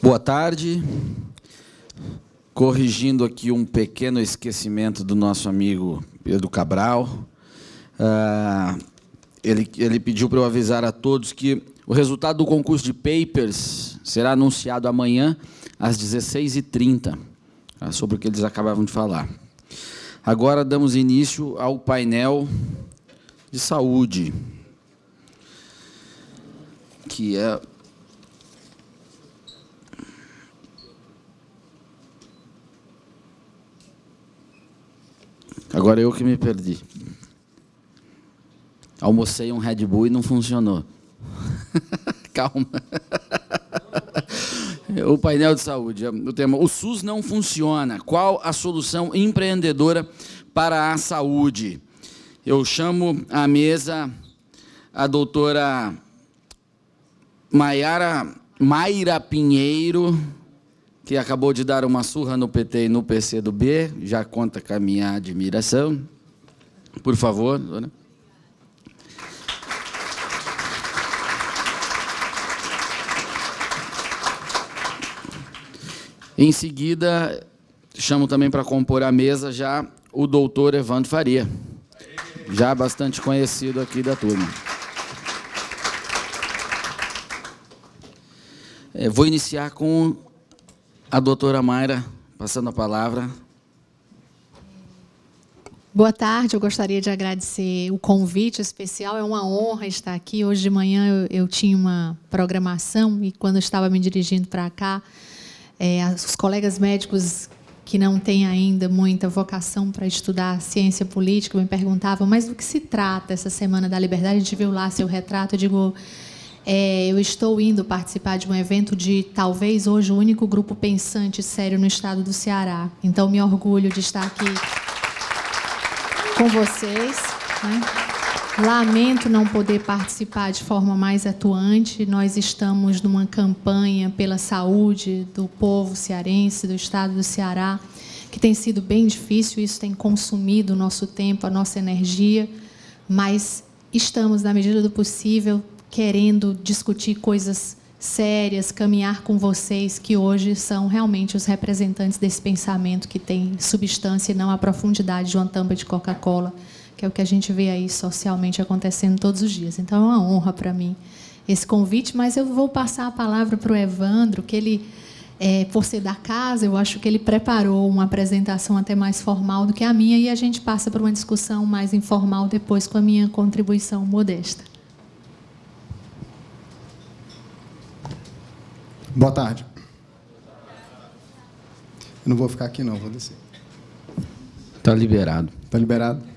Boa tarde. Corrigindo aqui um pequeno esquecimento do nosso amigo Pedro Cabral. Ele pediu para eu avisar a todos que o resultado do concurso de papers será anunciado amanhã às 16h30, sobre o que eles acabavam de falar. Agora damos início ao painel de saúde, que é... Agora eu que me perdi. Almocei um Red Bull e não funcionou. Calma. O painel de saúde, o tema: o SUS não funciona. Qual a solução empreendedora para a saúde? Eu chamo à mesa a doutora Mayra Pinheiro, que acabou de dar uma surra no PT e no PCdoB, já conta com a minha admiração. Por favor, dona. Em seguida, chamo também para compor a mesa já o doutor Evandro Faria, já bastante conhecido aqui da turma. Vou iniciar com a doutora Mayra, passando a palavra. Boa tarde, eu gostaria de agradecer o convite especial, é uma honra estar aqui. Hoje de manhã eu tinha uma programação e quando eu estava me dirigindo para cá, os colegas médicos que não têm ainda muita vocação para estudar ciência política me perguntavam, mas do que se trata essa Semana da Liberdade? A gente viu lá seu retrato, eu digo... eu estou indo participar de um evento de, talvez, hoje, o único grupo pensante sério no estado do Ceará. Então, me orgulho de estar aqui com vocês, né? Lamento não poder participar de forma mais atuante. Nós estamos numa campanha pela saúde do povo cearense, do estado do Ceará, que tem sido bem difícil, isso tem consumido o nosso tempo, a nossa energia, mas estamos, na medida do possível, querendo discutir coisas sérias, caminhar com vocês, que hoje são realmente os representantes desse pensamento que tem substância e não a profundidade de uma tampa de Coca-Cola, que é o que a gente vê aí socialmente acontecendo todos os dias. Então, é uma honra para mim esse convite, mas eu vou passar a palavra para o Evandro, que ele, por ser da casa, eu acho que ele preparou uma apresentação até mais formal do que a minha, e a gente passa para uma discussão mais informal depois com a minha contribuição modesta. Boa tarde. Eu não vou ficar aqui, não, vou descer. Está liberado. Está liberado?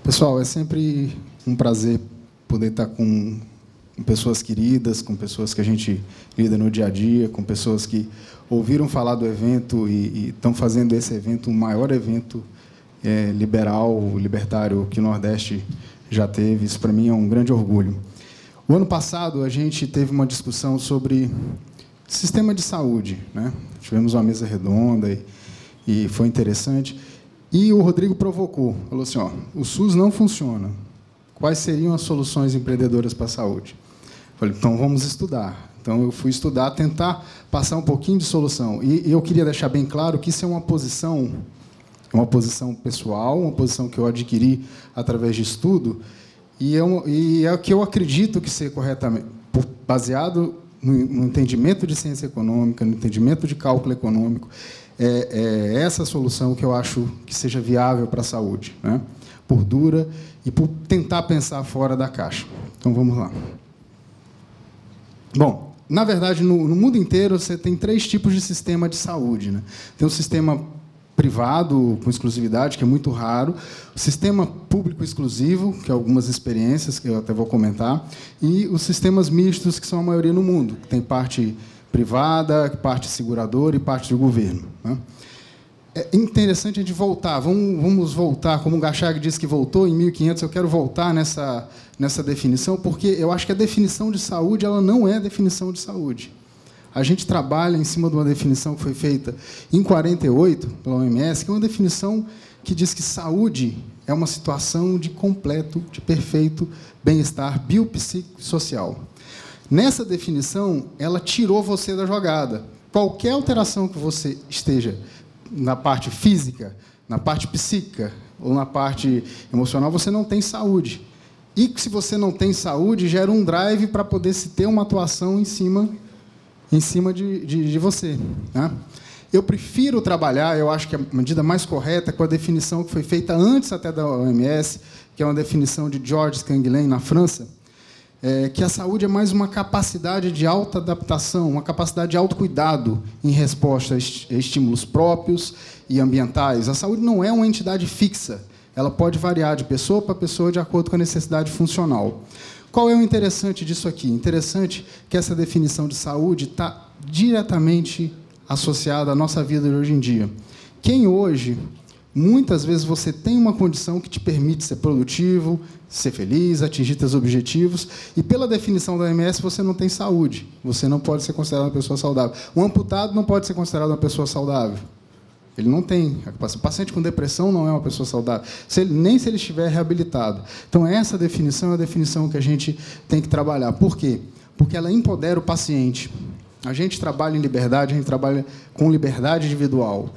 Pessoal, é sempre um prazer poder estar com pessoas queridas, com pessoas que a gente lida no dia a dia, com pessoas que ouviram falar do evento e estão fazendo esse evento o maior evento liberal, libertário que o Nordeste já teve. Isso, para mim, é um grande orgulho. O ano passado, a gente teve uma discussão sobre sistema de saúde, né? Tivemos uma mesa redonda e foi interessante. E o Rodrigo provocou, falou assim, o SUS não funciona. Quais seriam as soluções empreendedoras para a saúde? Falei, então vamos estudar. Então eu fui estudar, tentar passar um pouquinho de solução. E eu queria deixar bem claro que isso é uma posição pessoal, uma posição que eu adquiri através de estudo, e é o que eu acredito que ser corretamente, baseado no entendimento de ciência econômica, no entendimento de cálculo econômico, é essa solução que eu acho que seja viável para a saúde, né? Por dura e por tentar pensar fora da caixa. Então, vamos lá. Bom, na verdade, no mundo inteiro, você tem 3 tipos de sistema de saúde, né? Tem um sistema privado com exclusividade, que é muito raro, o sistema público exclusivo, que é algumas experiências que eu até vou comentar, e os sistemas mistos, que são a maioria no mundo, que tem parte privada, parte seguradora e parte do governo, né? É interessante a gente voltar, vamos voltar, como o Gachag disse que voltou em 1500, eu quero voltar nessa definição, porque eu acho que a definição de saúde ela não é a definição de saúde. A gente trabalha em cima de uma definição que foi feita em 48 pela OMS, que é uma definição que diz que saúde é uma situação de completo, de perfeito bem-estar biopsíquico e social. Nessa definição, ela tirou você da jogada. Qualquer alteração que você esteja na parte física, na parte psíquica ou na parte emocional, você não tem saúde. E se você não tem saúde, gera um drive para poder se ter uma atuação em cima de você, né? Eu prefiro trabalhar, eu acho que a medida mais correta é com a definição que foi feita antes até da OMS, que é uma definição de Georges Canguilhem, na França, que a saúde é mais uma capacidade de autoadaptação, uma capacidade de autocuidado em resposta a estímulos próprios e ambientais. A saúde não é uma entidade fixa, ela pode variar de pessoa para pessoa de acordo com a necessidade funcional. Qual é o interessante disso aqui? Interessante que essa definição de saúde está diretamente associada à nossa vida de hoje em dia. Quem hoje, muitas vezes você tem uma condição que te permite ser produtivo, ser feliz, atingir seus objetivos, e pela definição da OMS você não tem saúde, você não pode ser considerado uma pessoa saudável. Um amputado não pode ser considerado uma pessoa saudável. Ele não tem. O paciente com depressão não é uma pessoa saudável, nem se ele estiver reabilitado. Então, essa definição é a definição que a gente tem que trabalhar. Por quê? Porque ela empodera o paciente. A gente trabalha em liberdade, a gente trabalha com liberdade individual.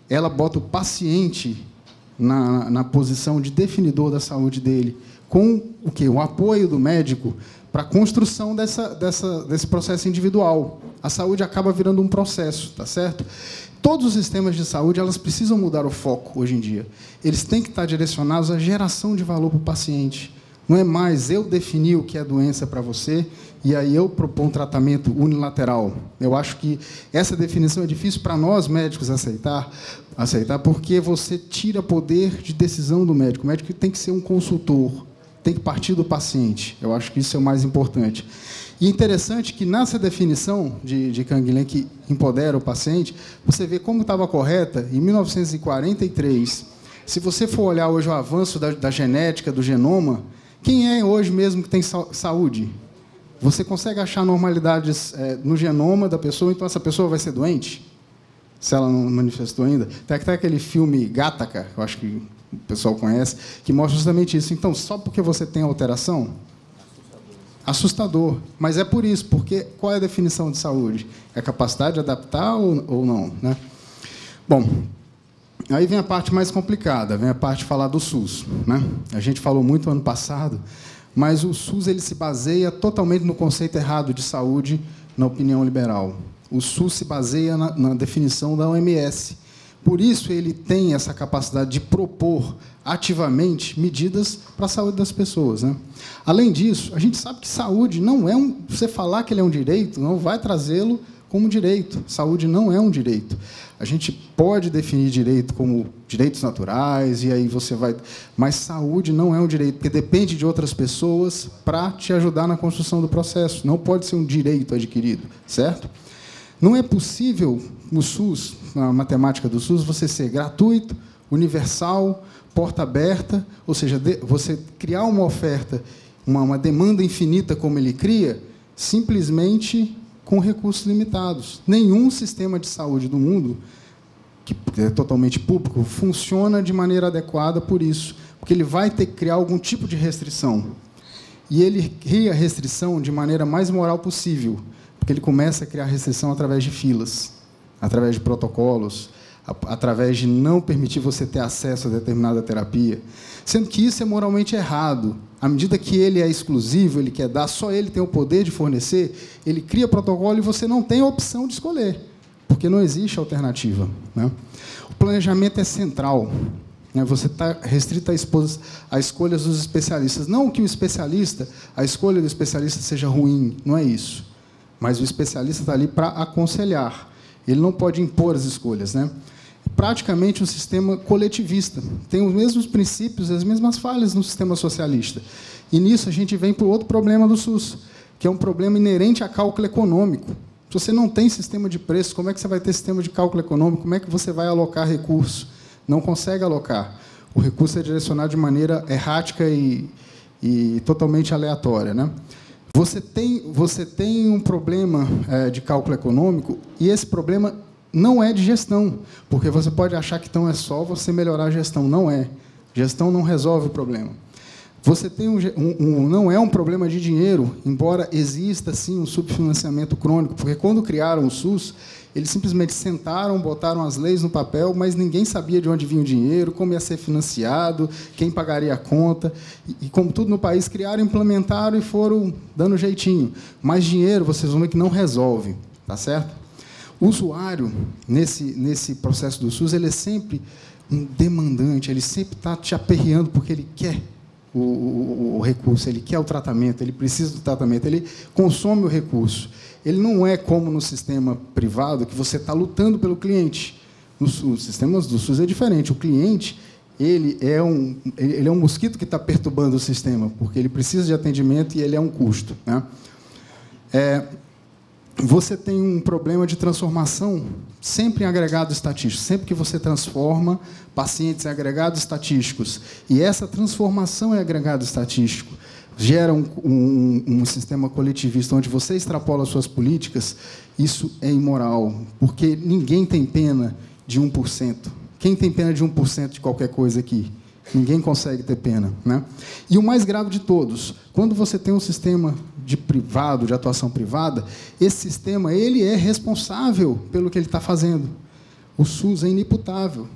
Ela bota o paciente na posição de definidor da saúde dele, com o quê? O apoio do médico para a construção desse processo individual. A saúde acaba virando um processo, tá certo? Todos os sistemas de saúde, elas precisam mudar o foco hoje em dia. Eles têm que estar direcionados à geração de valor para o paciente. Não é mais eu definir o que é doença para você e aí eu propor um tratamento unilateral. Eu acho que essa definição é difícil para nós, médicos, aceitar, porque você tira poder de decisão do médico. O médico tem que ser um consultor, tem que partir do paciente. Eu acho que isso é o mais importante. E interessante que, nessa definição de Canguilhem, que empodera o paciente, você vê como estava correta em 1943. Se você for olhar hoje o avanço da genética, do genoma, quem é hoje mesmo que tem saúde? Você consegue achar normalidades no genoma da pessoa, então essa pessoa vai ser doente? Se ela não manifestou ainda. Tem até aquele filme Gattaca, eu acho que o pessoal conhece, que mostra justamente isso. Então, só porque você tem alteração? Assustador. Mas é por isso, porque qual é a definição de saúde? É a capacidade de adaptar ou não, né? Bom, aí vem a parte mais complicada, vem a parte de falar do SUS, né? A gente falou muito ano passado, mas o SUS ele se baseia totalmente no conceito errado de saúde na opinião liberal. O SUS se baseia na definição da OMS. Por isso, ele tem essa capacidade de propor ativamente medidas para a saúde das pessoas, né? Além disso, a gente sabe que saúde não é você falar que ele é um direito, não vai trazê-lo como direito. Saúde não é um direito. A gente pode definir direito como direitos naturais, e aí você vai... Mas saúde não é um direito, porque depende de outras pessoas para te ajudar na construção do processo. Não pode ser um direito adquirido, certo? Não é possível, no SUS, na matemática do SUS, você ser gratuito, universal, porta aberta, ou seja, você criar uma oferta, uma demanda infinita como ele cria, simplesmente com recursos limitados. Nenhum sistema de saúde do mundo, que é totalmente público, funciona de maneira adequada por isso, porque ele vai ter que criar algum tipo de restrição. E ele cria restrição de maneira mais moral possível, porque ele começa a criar restrição através de filas, através de protocolos, através de não permitir você ter acesso a determinada terapia, sendo que isso é moralmente errado. À medida que ele é exclusivo, ele quer dar, só ele tem o poder de fornecer, ele cria protocolo e você não tem a opção de escolher, porque não existe alternativa, né? O planejamento é central, né? Você está restrito a escolhas dos especialistas. Não que a escolha do especialista seja ruim, não é isso. Mas o especialista está ali para aconselhar. Ele não pode impor as escolhas, né? Praticamente um sistema coletivista. Tem os mesmos princípios, as mesmas falhas no sistema socialista. E nisso a gente vem para o outro problema do SUS, que é um problema inerente a cálculo econômico. Se você não tem sistema de preços, como é que você vai ter sistema de cálculo econômico? Como é que você vai alocar recursos? Não consegue alocar. O recurso é direcionado de maneira errática e totalmente aleatória, né? Você tem um problema de cálculo econômico, e esse problema não é de gestão, porque você pode achar que então é só você melhorar a gestão. Não é. Gestão não resolve o problema. Você tem não é um problema de dinheiro, embora exista, sim, um subfinanciamento crônico, porque, quando criaram o SUS, eles simplesmente sentaram, botaram as leis no papel, mas ninguém sabia de onde vinha o dinheiro, como ia ser financiado, quem pagaria a conta. E, como tudo no país, criaram, implementaram e foram dando jeitinho. Mas dinheiro, vocês vão ver que não resolve, tá certo? O usuário, nesse processo do SUS, ele é sempre um demandante, ele sempre está te aperreando porque ele quer o recurso, ele quer o tratamento, ele precisa do tratamento, ele consome o recurso. Ele não é como no sistema privado, que você está lutando pelo cliente. Os sistemas do SUS é diferente. O cliente, ele é um mosquito que está perturbando o sistema, porque ele precisa de atendimento e ele é um custo, né? Você tem um problema de transformação sempre em agregado estatístico. Sempre que você transforma pacientes em agregados estatísticos, e essa transformação em agregado estatístico gera um sistema coletivista onde você extrapola suas políticas, isso é imoral, porque ninguém tem pena de 1%. Quem tem pena de 1% de qualquer coisa aqui? Ninguém consegue ter pena, né? E o mais grave de todos, quando você tem um sistema de atuação privada, esse sistema ele é responsável pelo que ele está fazendo. O SUS é inimputável.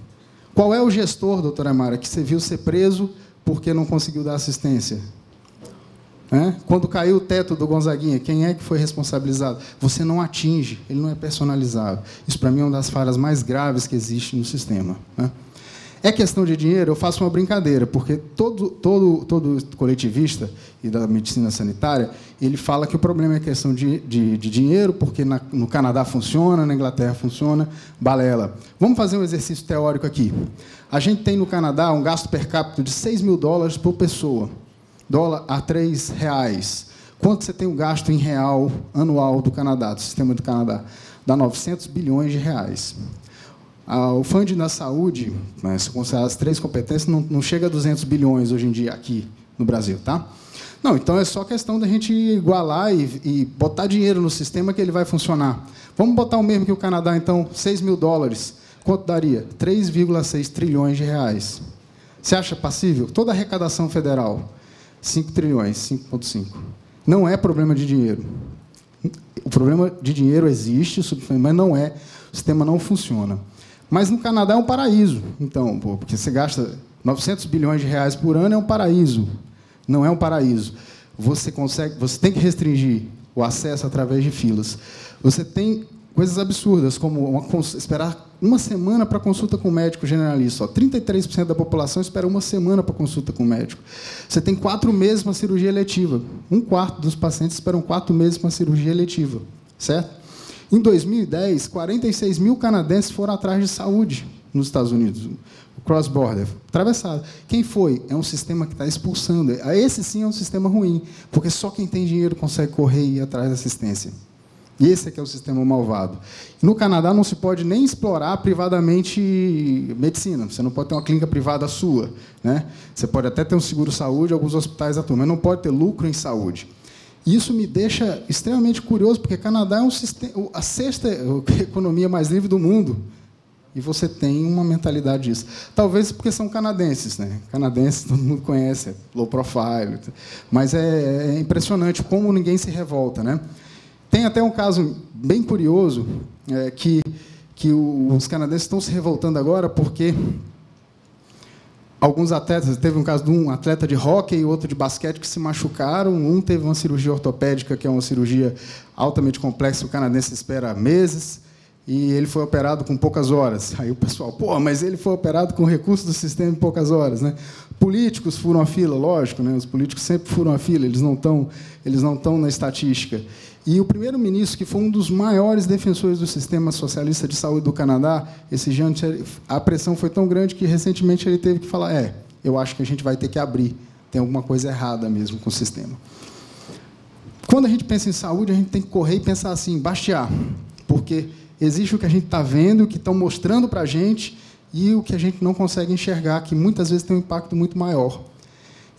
Qual é o gestor, doutora Mara, que você viu ser preso porque não conseguiu dar assistência? Quando caiu o teto do Gonzaguinha, quem é que foi responsabilizado? Você não atinge, ele não é personalizado. Isso, para mim, é uma das falhas mais graves que existe no sistema, né? É questão de dinheiro, eu faço uma brincadeira, porque todo coletivista e da medicina sanitária, ele fala que o problema é questão de dinheiro, porque no Canadá funciona, na Inglaterra funciona, balela. Vamos fazer um exercício teórico aqui. A gente tem no Canadá um gasto per capita de $6.000 por pessoa, dólar a R$3. Quanto você tem o gasto em real anual do Canadá, do sistema do Canadá? Dá 900 bilhões de reais. O funding da saúde, se considerar as 3 competências, não chega a 200 bilhões hoje em dia aqui no Brasil, tá? Não, então é só questão da gente igualar e botar dinheiro no sistema que ele vai funcionar. Vamos botar o mesmo que o Canadá, então, $6.000. Quanto daria? 3,6 trilhões de reais. Você acha passível? Toda a arrecadação federal, 5 trilhões, 5,5. Não é problema de dinheiro. O problema de dinheiro existe, mas não é. O sistema não funciona. Mas no Canadá é um paraíso. Então, porque você gasta 900 bilhões de reais por ano, é um paraíso. Não é um paraíso. Você tem que restringir o acesso através de filas. Você tem coisas absurdas, como esperar uma semana para consulta com o médico generalista. 33% da população espera uma semana para consulta com o médico. Você tem 4 meses para cirurgia eletiva. 1/4 dos pacientes esperam 4 meses para cirurgia eletiva. Certo? Em 2010, 46 mil canadenses foram atrás de saúde nos Estados Unidos, o cross-border, atravessado. Quem foi? É um sistema que está expulsando. Esse, sim, é um sistema ruim, porque só quem tem dinheiro consegue correr e ir atrás da assistência. E esse é que é o sistema malvado. No Canadá, não se pode nem explorar privadamente medicina. Você não pode ter uma clínica privada sua, né? Você pode até ter um seguro-saúde, alguns hospitais atuam, mas não pode ter lucro em saúde. Isso me deixa extremamente curioso, porque o Canadá é a 6ª economia mais livre do mundo, e você tem uma mentalidade disso. Talvez porque são canadenses, né? Canadenses todo mundo conhece, low profile, mas é impressionante como ninguém se revolta, né? Tem até um caso bem curioso, que os canadenses estão se revoltando agora porque alguns atletas, teve um caso de um atleta de hóquei e outro de basquete que se machucaram. Um teve uma cirurgia ortopédica, que é uma cirurgia altamente complexa, o canadense espera meses, e ele foi operado com poucas horas. Aí o pessoal, mas ele foi operado com recursos do sistema em poucas horas, né? Políticos furam a fila, lógico, né? Os políticos sempre furam a fila, eles não estão na estatística. E o primeiro-ministro, que foi um dos maiores defensores do sistema socialista de saúde do Canadá, esse Jean, a pressão foi tão grande que, recentemente, ele teve que falar, eu acho que a gente vai ter que abrir, tem alguma coisa errada mesmo com o sistema. Quando a gente pensa em saúde, a gente tem que correr e pensar assim, baixear, porque existe o que a gente está vendo, o que estão mostrando para a gente, e o que a gente não consegue enxergar, que muitas vezes tem um impacto muito maior.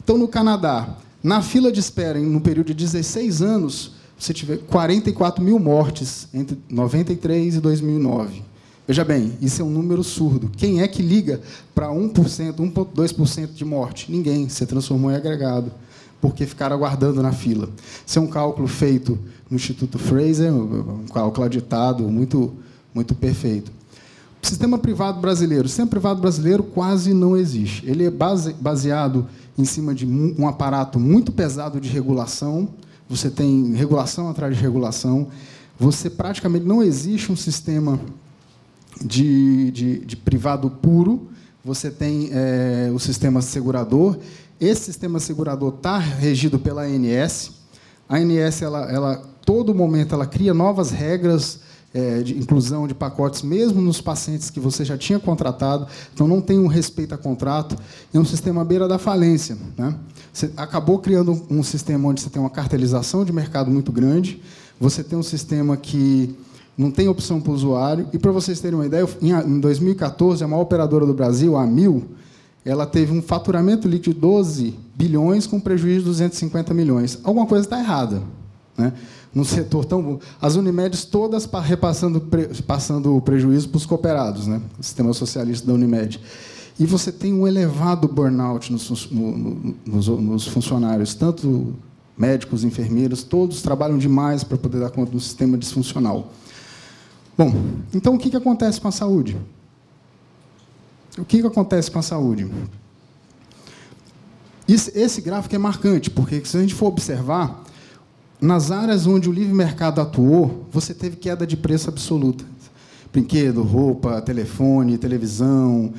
Então, no Canadá, na fila de espera, no período de 16 anos, você tiver 44 mil mortes entre 93 e 2009. Veja bem, isso é um número surdo. Quem é que liga para 1%, 1,2% de morte? Ninguém. Você transformou em agregado, porque ficaram aguardando na fila. Isso é um cálculo feito no Instituto Fraser, um cálculo auditado, muito, muito perfeito. O sistema privado brasileiro. O sistema privado brasileiro quase não existe. Ele é baseado em cima de um aparato muito pesado de regulação. Você tem regulação atrás de regulação. Você praticamente não existe um sistema de privado puro. Você tem o sistema segurador. Esse sistema segurador está regido pela ANS. A ANS, todo momento, ela cria novas regras de inclusão de pacotes, mesmo nos pacientes que você já tinha contratado. Então, não tem um respeito a contrato. É um sistema à beira da falência, né? Você acabou criando um sistema onde você tem uma cartelização de mercado muito grande. Você tem um sistema que não tem opção para o usuário. E, para vocês terem uma ideia, em 2014, a maior operadora do Brasil, a Amil, ela teve um faturamento líquido de 12 bilhões com prejuízo de 250 milhões. Alguma coisa está errada, né? Num setor tão bom. As Unimedes todas passando o prejuízo para os cooperados, né? O sistema socialista da Unimed. E você tem um elevado burnout nos funcionários, tanto médicos, enfermeiros, todos trabalham demais para poder dar conta do sistema disfuncional. Bom, então, o que acontece com a saúde? O que acontece com a saúde? Esse gráfico é marcante, porque, se a gente for observar, nas áreas onde o livre mercado atuou, você teve queda de preço absoluta. Brinquedo, roupa, telefone, televisão.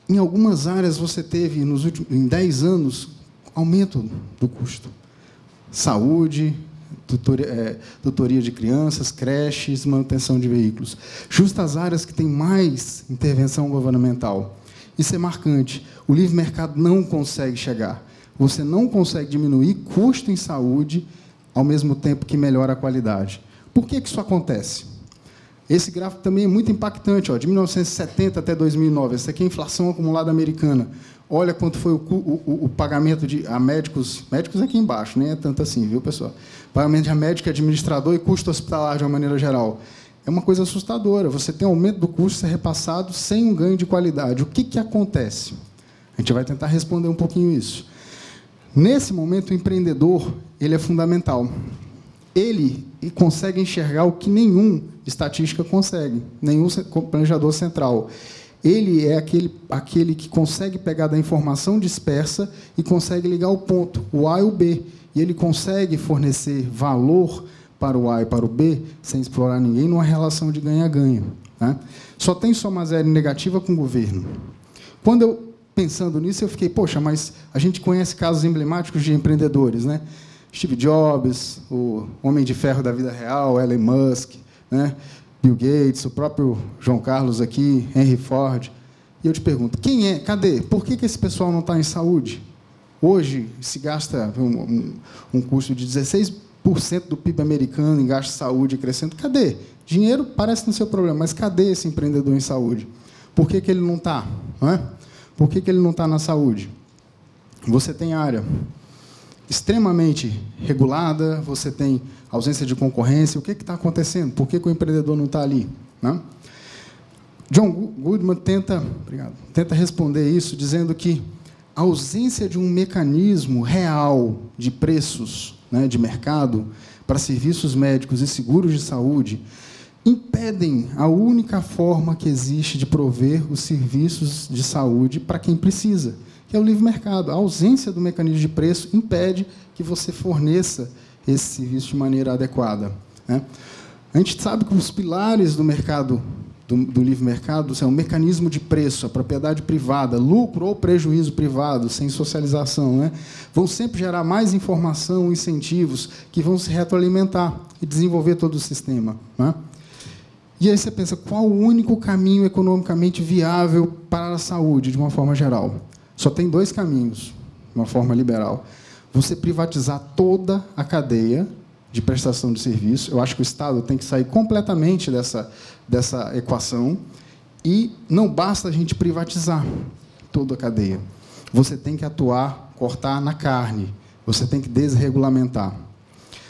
Em algumas áreas, você teve, em 10 anos, aumento do custo. Saúde, tutoria de crianças, creches, manutenção de veículos. Justo as áreas que têm mais intervenção governamental. Isso é marcante. O livre mercado não consegue chegar. Você não consegue diminuir custo em saúde ao mesmo tempo que melhora a qualidade. Por que isso acontece? Esse gráfico também é muito impactante, de 1970 até 2009. Essa aqui é a inflação acumulada americana. Olha quanto foi o pagamento a médicos aqui embaixo, nem é tanto assim, viu, pessoal? Pagamento de médico, administrador e custo hospitalar, de uma maneira geral. É uma coisa assustadora. Você tem aumento do custo ser repassado sem um ganho de qualidade. O que acontece? A gente vai tentar responder um pouquinho isso. Nesse momento, o empreendedor ele é fundamental. Ele consegue enxergar o que nenhum estatística consegue, nenhum planejador central. Ele é aquele que consegue pegar da informação dispersa e consegue ligar o ponto, o A e o B. E ele consegue fornecer valor para o A e para o B sem explorar ninguém numa relação de ganha-ganha, né? Só tem soma zero negativa com o governo. Quando eu pensando nisso, eu fiquei, poxa, mas a gente conhece casos emblemáticos de empreendedores, né? Steve Jobs, o Homem de Ferro da vida real, Elon Musk, né? Bill Gates, o próprio João Carlos aqui, Henry Ford. E eu te pergunto, quem é? Cadê? Por que esse pessoal não está em saúde? Hoje se gasta um custo de 16% do PIB americano em gasto de saúde crescendo. Cadê? Dinheiro parece não ser o problema, mas cadê esse empreendedor em saúde? Por que ele não está? Não é? Por que ele não está na saúde? Você tem área extremamente regulada, você tem ausência de concorrência. O que está acontecendo? Por que o empreendedor não está ali, né? John Goodman tenta responder isso dizendo que a ausência de um mecanismo real de preços, né, de mercado para serviços médicos e seguros de saúde impedem a única forma que existe de prover os serviços de saúde para quem precisa, que é o livre mercado. A ausência do mecanismo de preço impede que você forneça esse serviço de maneira adequada, né? A gente sabe que os pilares do mercado, do livre mercado, são o mecanismo de preço, a propriedade privada, lucro ou prejuízo privado, sem socialização, né? Vão sempre gerar mais informação, incentivos, que vão se retroalimentar e desenvolver todo o sistema, né? E aí você pensa, qual o único caminho economicamente viável para a saúde, de uma forma geral? Só tem 2 caminhos, de uma forma liberal. Você privatizar toda a cadeia de prestação de serviço. Eu acho que o Estado tem que sair completamente dessa equação. E não basta a gente privatizar toda a cadeia. Você tem que atuar, cortar na carne. Você tem que desregulamentar.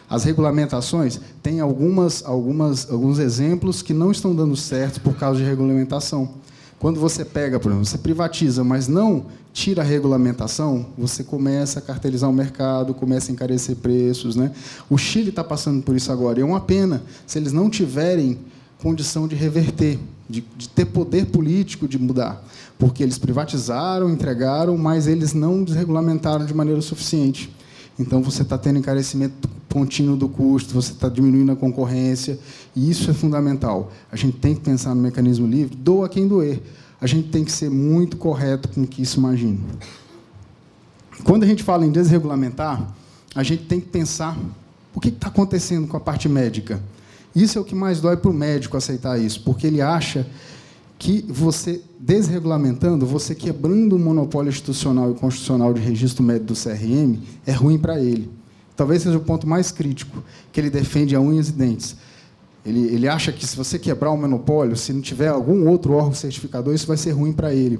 As regulamentações têm alguns exemplos que não estão dando certo por causa de regulamentação. Quando você pega, por exemplo, você privatiza, mas não tira a regulamentação, você começa a cartelizar o mercado, começa a encarecer preços, né? O Chile está passando por isso agora. E é uma pena se eles não tiverem condição de reverter, de ter poder político de mudar, porque eles privatizaram, entregaram, mas eles não desregulamentaram de maneira suficiente. Então, você está tendo encarecimento contínuo do custo, você está diminuindo a concorrência, e isso é fundamental. A gente tem que pensar no mecanismo livre, doa quem doer. A gente tem que ser muito correto com o que isso imagina. Quando a gente fala em desregulamentar, a gente tem que pensar o que está acontecendo com a parte médica. Isso é o que mais dói para o médico aceitar isso, porque ele acha que você, desregulamentando, você quebrando o monopólio institucional e constitucional de registro médico do CRM, é ruim para ele. Talvez seja o ponto mais crítico, que ele defende a unhas e dentes. Ele acha que, se você quebrar o monopólio, se não tiver algum outro órgão certificador, isso vai ser ruim para ele.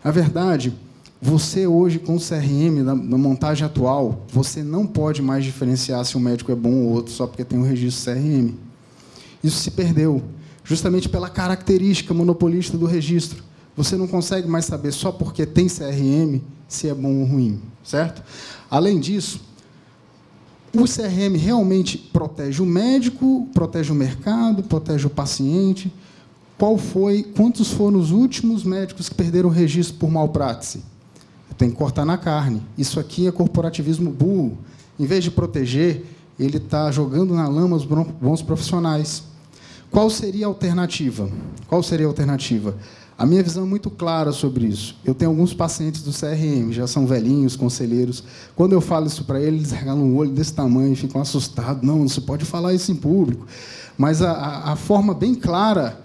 Na verdade, você hoje, com o CRM, na montagem atual, você não pode mais diferenciar se um médico é bom ou outro só porque tem um registro CRM. Isso se perdeu, justamente pela característica monopolista do registro. Você não consegue mais saber, só porque tem CRM, se é bom ou ruim, certo? Além disso, o CRM realmente protege o médico, protege o mercado, protege o paciente. Quantos foram os últimos médicos que perderam o registro por malpraxis? Tem que cortar na carne. Isso aqui é corporativismo burro. Em vez de proteger, ele está jogando na lama os bons profissionais. Qual seria a alternativa? Qual seria a alternativa? A minha visão é muito clara sobre isso. Eu tenho alguns pacientes do CRM, já são velhinhos, conselheiros. Quando eu falo isso para eles, eles regalam um olho desse tamanho e ficam assustados. Não se pode falar isso em público. Mas a forma bem clara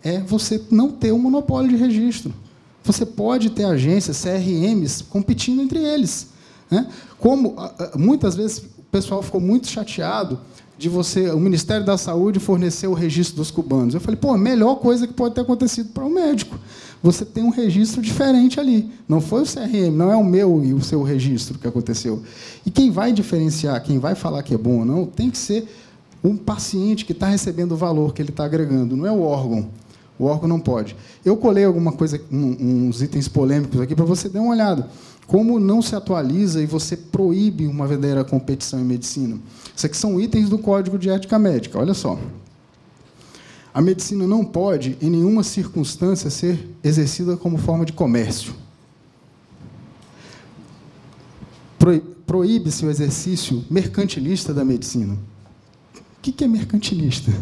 é você não ter um monopólio de registro. Você pode ter agências, CRMs, competindo entre eles, né? Como muitas vezes o pessoal ficou muito chateado de o Ministério da Saúde fornecer o registro dos cubanos. Eu falei, a melhor coisa que pode ter acontecido para o médico. Você tem um registro diferente ali. Não foi o CRM, não é o meu e o seu registro que aconteceu. E quem vai diferenciar, quem vai falar que é bom ou não, tem que ser um paciente que está recebendo o valor que ele está agregando, não é o órgão. O órgão não pode. Eu colei alguma coisa, uns itens polêmicos aqui para você dar uma olhada. Como não se atualiza e você proíbe uma verdadeira competição em medicina? Isso aqui são itens do Código de Ética Médica. Olha só. A medicina não pode, em nenhuma circunstância, ser exercida como forma de comércio. Proíbe-se o exercício mercantilista da medicina. O que é mercantilista?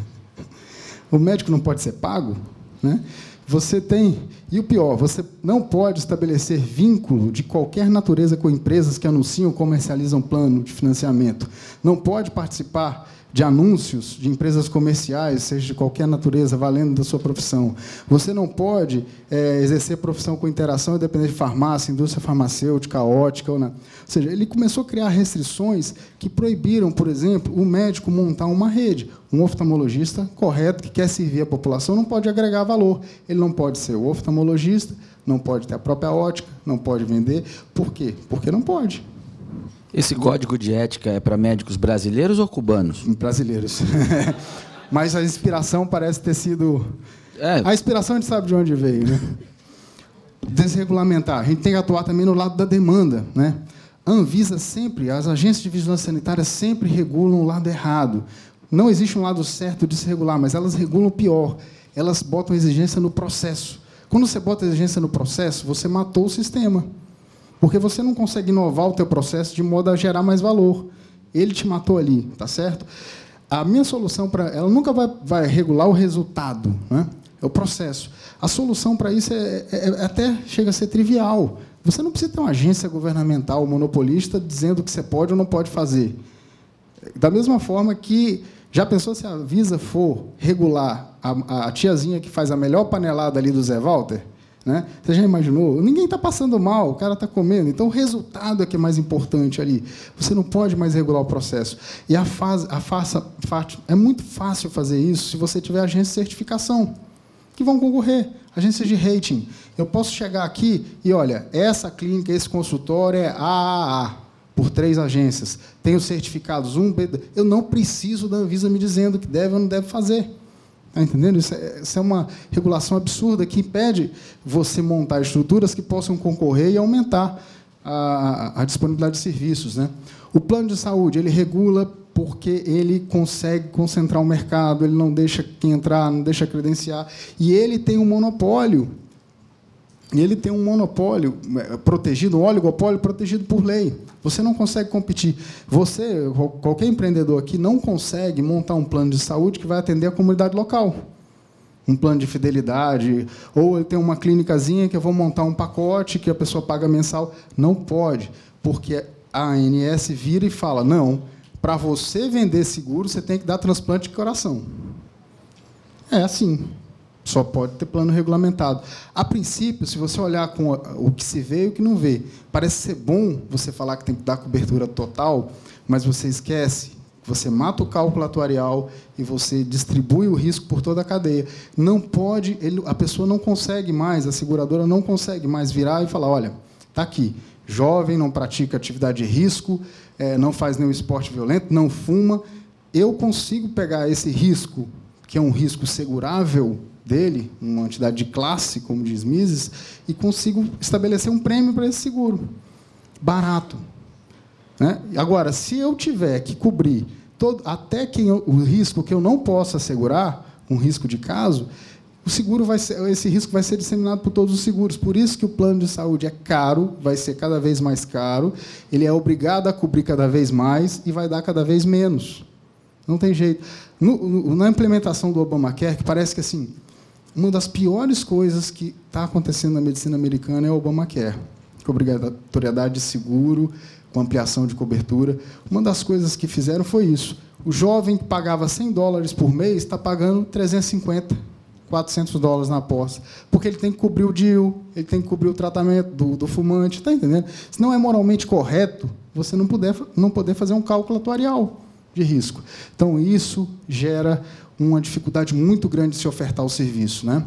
O médico não pode ser pago, né? Você tem, e o pior, você não pode estabelecer vínculo de qualquer natureza com empresas que anunciam ou comercializam plano de financiamento. Não pode participar de anúncios de empresas comerciais, seja de qualquer natureza, valendo da sua profissão. Você não pode exercer profissão com interação independente de farmácia, indústria farmacêutica, ótica. Ou seja, ele começou a criar restrições que proibiram, por exemplo, o médico montar uma rede. Um oftalmologista correto, que quer servir a população, não pode agregar valor. Ele não pode ser o oftalmologista, não pode ter a própria ótica, não pode vender. Por quê? Porque não pode. Esse código de ética é para médicos brasileiros ou cubanos? Brasileiros. Mas a inspiração parece ter sido... A inspiração a gente sabe de onde veio, né? Desregulamentar. A gente tem que atuar também no lado da demanda, né? A Anvisa sempre, as agências de vigilância sanitária sempre regulam o lado errado. Não existe um lado certo de se regular, mas elas regulam pior. Elas botam exigência no processo. Quando você bota exigência no processo, você matou o sistema. Porque você não consegue inovar o teu processo de modo a gerar mais valor. Ele te matou ali, tá certo? A minha solução ela nunca vai regular o resultado, né? É o processo. A solução para isso até chega a ser trivial. Você não precisa ter uma agência governamental monopolista dizendo o que você pode ou não pode fazer. Da mesma forma que, já pensou se a Anvisa for regular a tiazinha que faz a melhor panelada ali do Zé Walter? Né? Você já imaginou? Ninguém está passando mal, o cara está comendo. Então, o resultado é que é mais importante ali. Você não pode mais regular o processo. E é muito fácil fazer isso se você tiver agências de certificação, que vão concorrer, agências de rating. Eu posso chegar aqui e, olha, essa clínica, esse consultório é AAA. por 3 agências, tenho certificados 1, eu não preciso da Anvisa me dizendo que deve ou não deve fazer. Está entendendo? Isso é uma regulação absurda que impede você montar estruturas que possam concorrer e aumentar a disponibilidade de serviços, né? O plano de saúde, ele regula porque ele consegue concentrar o mercado, ele não deixa quem entrar, não deixa credenciar, e ele tem um monopólio. Ele tem um monopólio protegido, um oligopólio protegido por lei. Você não consegue competir. Você, qualquer empreendedor aqui, não consegue montar um plano de saúde que vai atender a comunidade local. Um plano de fidelidade, ou ele tem uma clínicazinha que eu vou montar um pacote que a pessoa paga mensal. Não pode, porque a ANS vira e fala, não, para você vender seguro, você tem que dar transplante de coração. É assim. Só pode ter plano regulamentado. A princípio, se você olhar com o que se vê e o que não vê, parece ser bom você falar que tem que dar cobertura total, mas você esquece, você mata o cálculo atuarial e você distribui o risco por toda a cadeia. Não pode, a pessoa não consegue mais, a seguradora não consegue mais virar e falar, olha, está aqui, jovem, não pratica atividade de risco, não faz nenhum esporte violento, não fuma. Eu consigo pegar esse risco, que é um risco segurável, dele, uma entidade de classe, como diz Mises, e consigo estabelecer um prêmio para esse seguro. Barato. Né? Agora, se eu tiver que cobrir até o risco que eu não posso assegurar, um risco de caso, esse risco vai ser disseminado por todos os seguros. Por isso que o plano de saúde é caro, vai ser cada vez mais caro, ele é obrigado a cobrir cada vez mais e vai dar cada vez menos. Não tem jeito. Na implementação do Obamacare, que parece que assim, uma das piores coisas que está acontecendo na medicina americana é o Obamacare, com obrigatoriedade de seguro, com ampliação de cobertura. Uma das coisas que fizeram foi isso. O jovem que pagava $100 por mês está pagando $350, $400 na aposta, porque ele tem que cobrir o DIU, ele tem que cobrir o tratamento do fumante, está entendendo? Se não é moralmente correto, você não poder fazer um cálculo atuarial de risco. Então, isso gera uma dificuldade muito grande de se ofertar o serviço, né?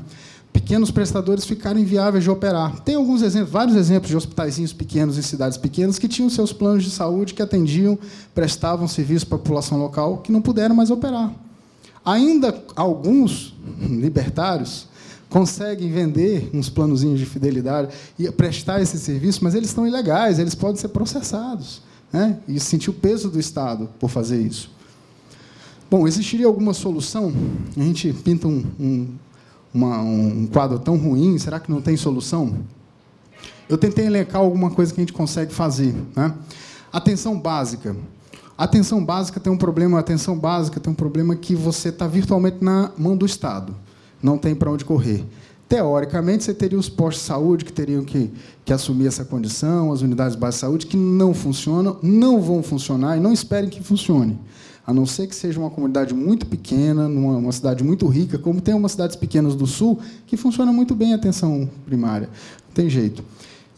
Pequenos prestadores ficaram inviáveis de operar. Tem alguns exemplos, vários exemplos de hospitaizinhos pequenos em cidades pequenas que tinham seus planos de saúde que atendiam, prestavam serviço para a população local, que não puderam mais operar. Ainda alguns libertários conseguem vender uns planozinhos de fidelidade e prestar esse serviço, mas eles estão ilegais, eles podem ser processados, né? E sentir o peso do Estado por fazer isso. Bom, existiria alguma solução? A gente pinta um quadro tão ruim, será que não tem solução? Eu tentei elencar alguma coisa que a gente consegue fazer, né? Atenção básica. A atenção básica tem um problema, que você está virtualmente na mão do Estado. Não tem para onde correr. Teoricamente, você teria os postos de saúde que teriam que assumir essa condição, as unidades básicas de saúde que não funcionam, não vão funcionar e não esperem que funcione. A não ser que seja uma comunidade muito pequena, numa cidade muito rica, como tem umas cidades pequenas do Sul, que funciona muito bem a atenção primária. Não tem jeito.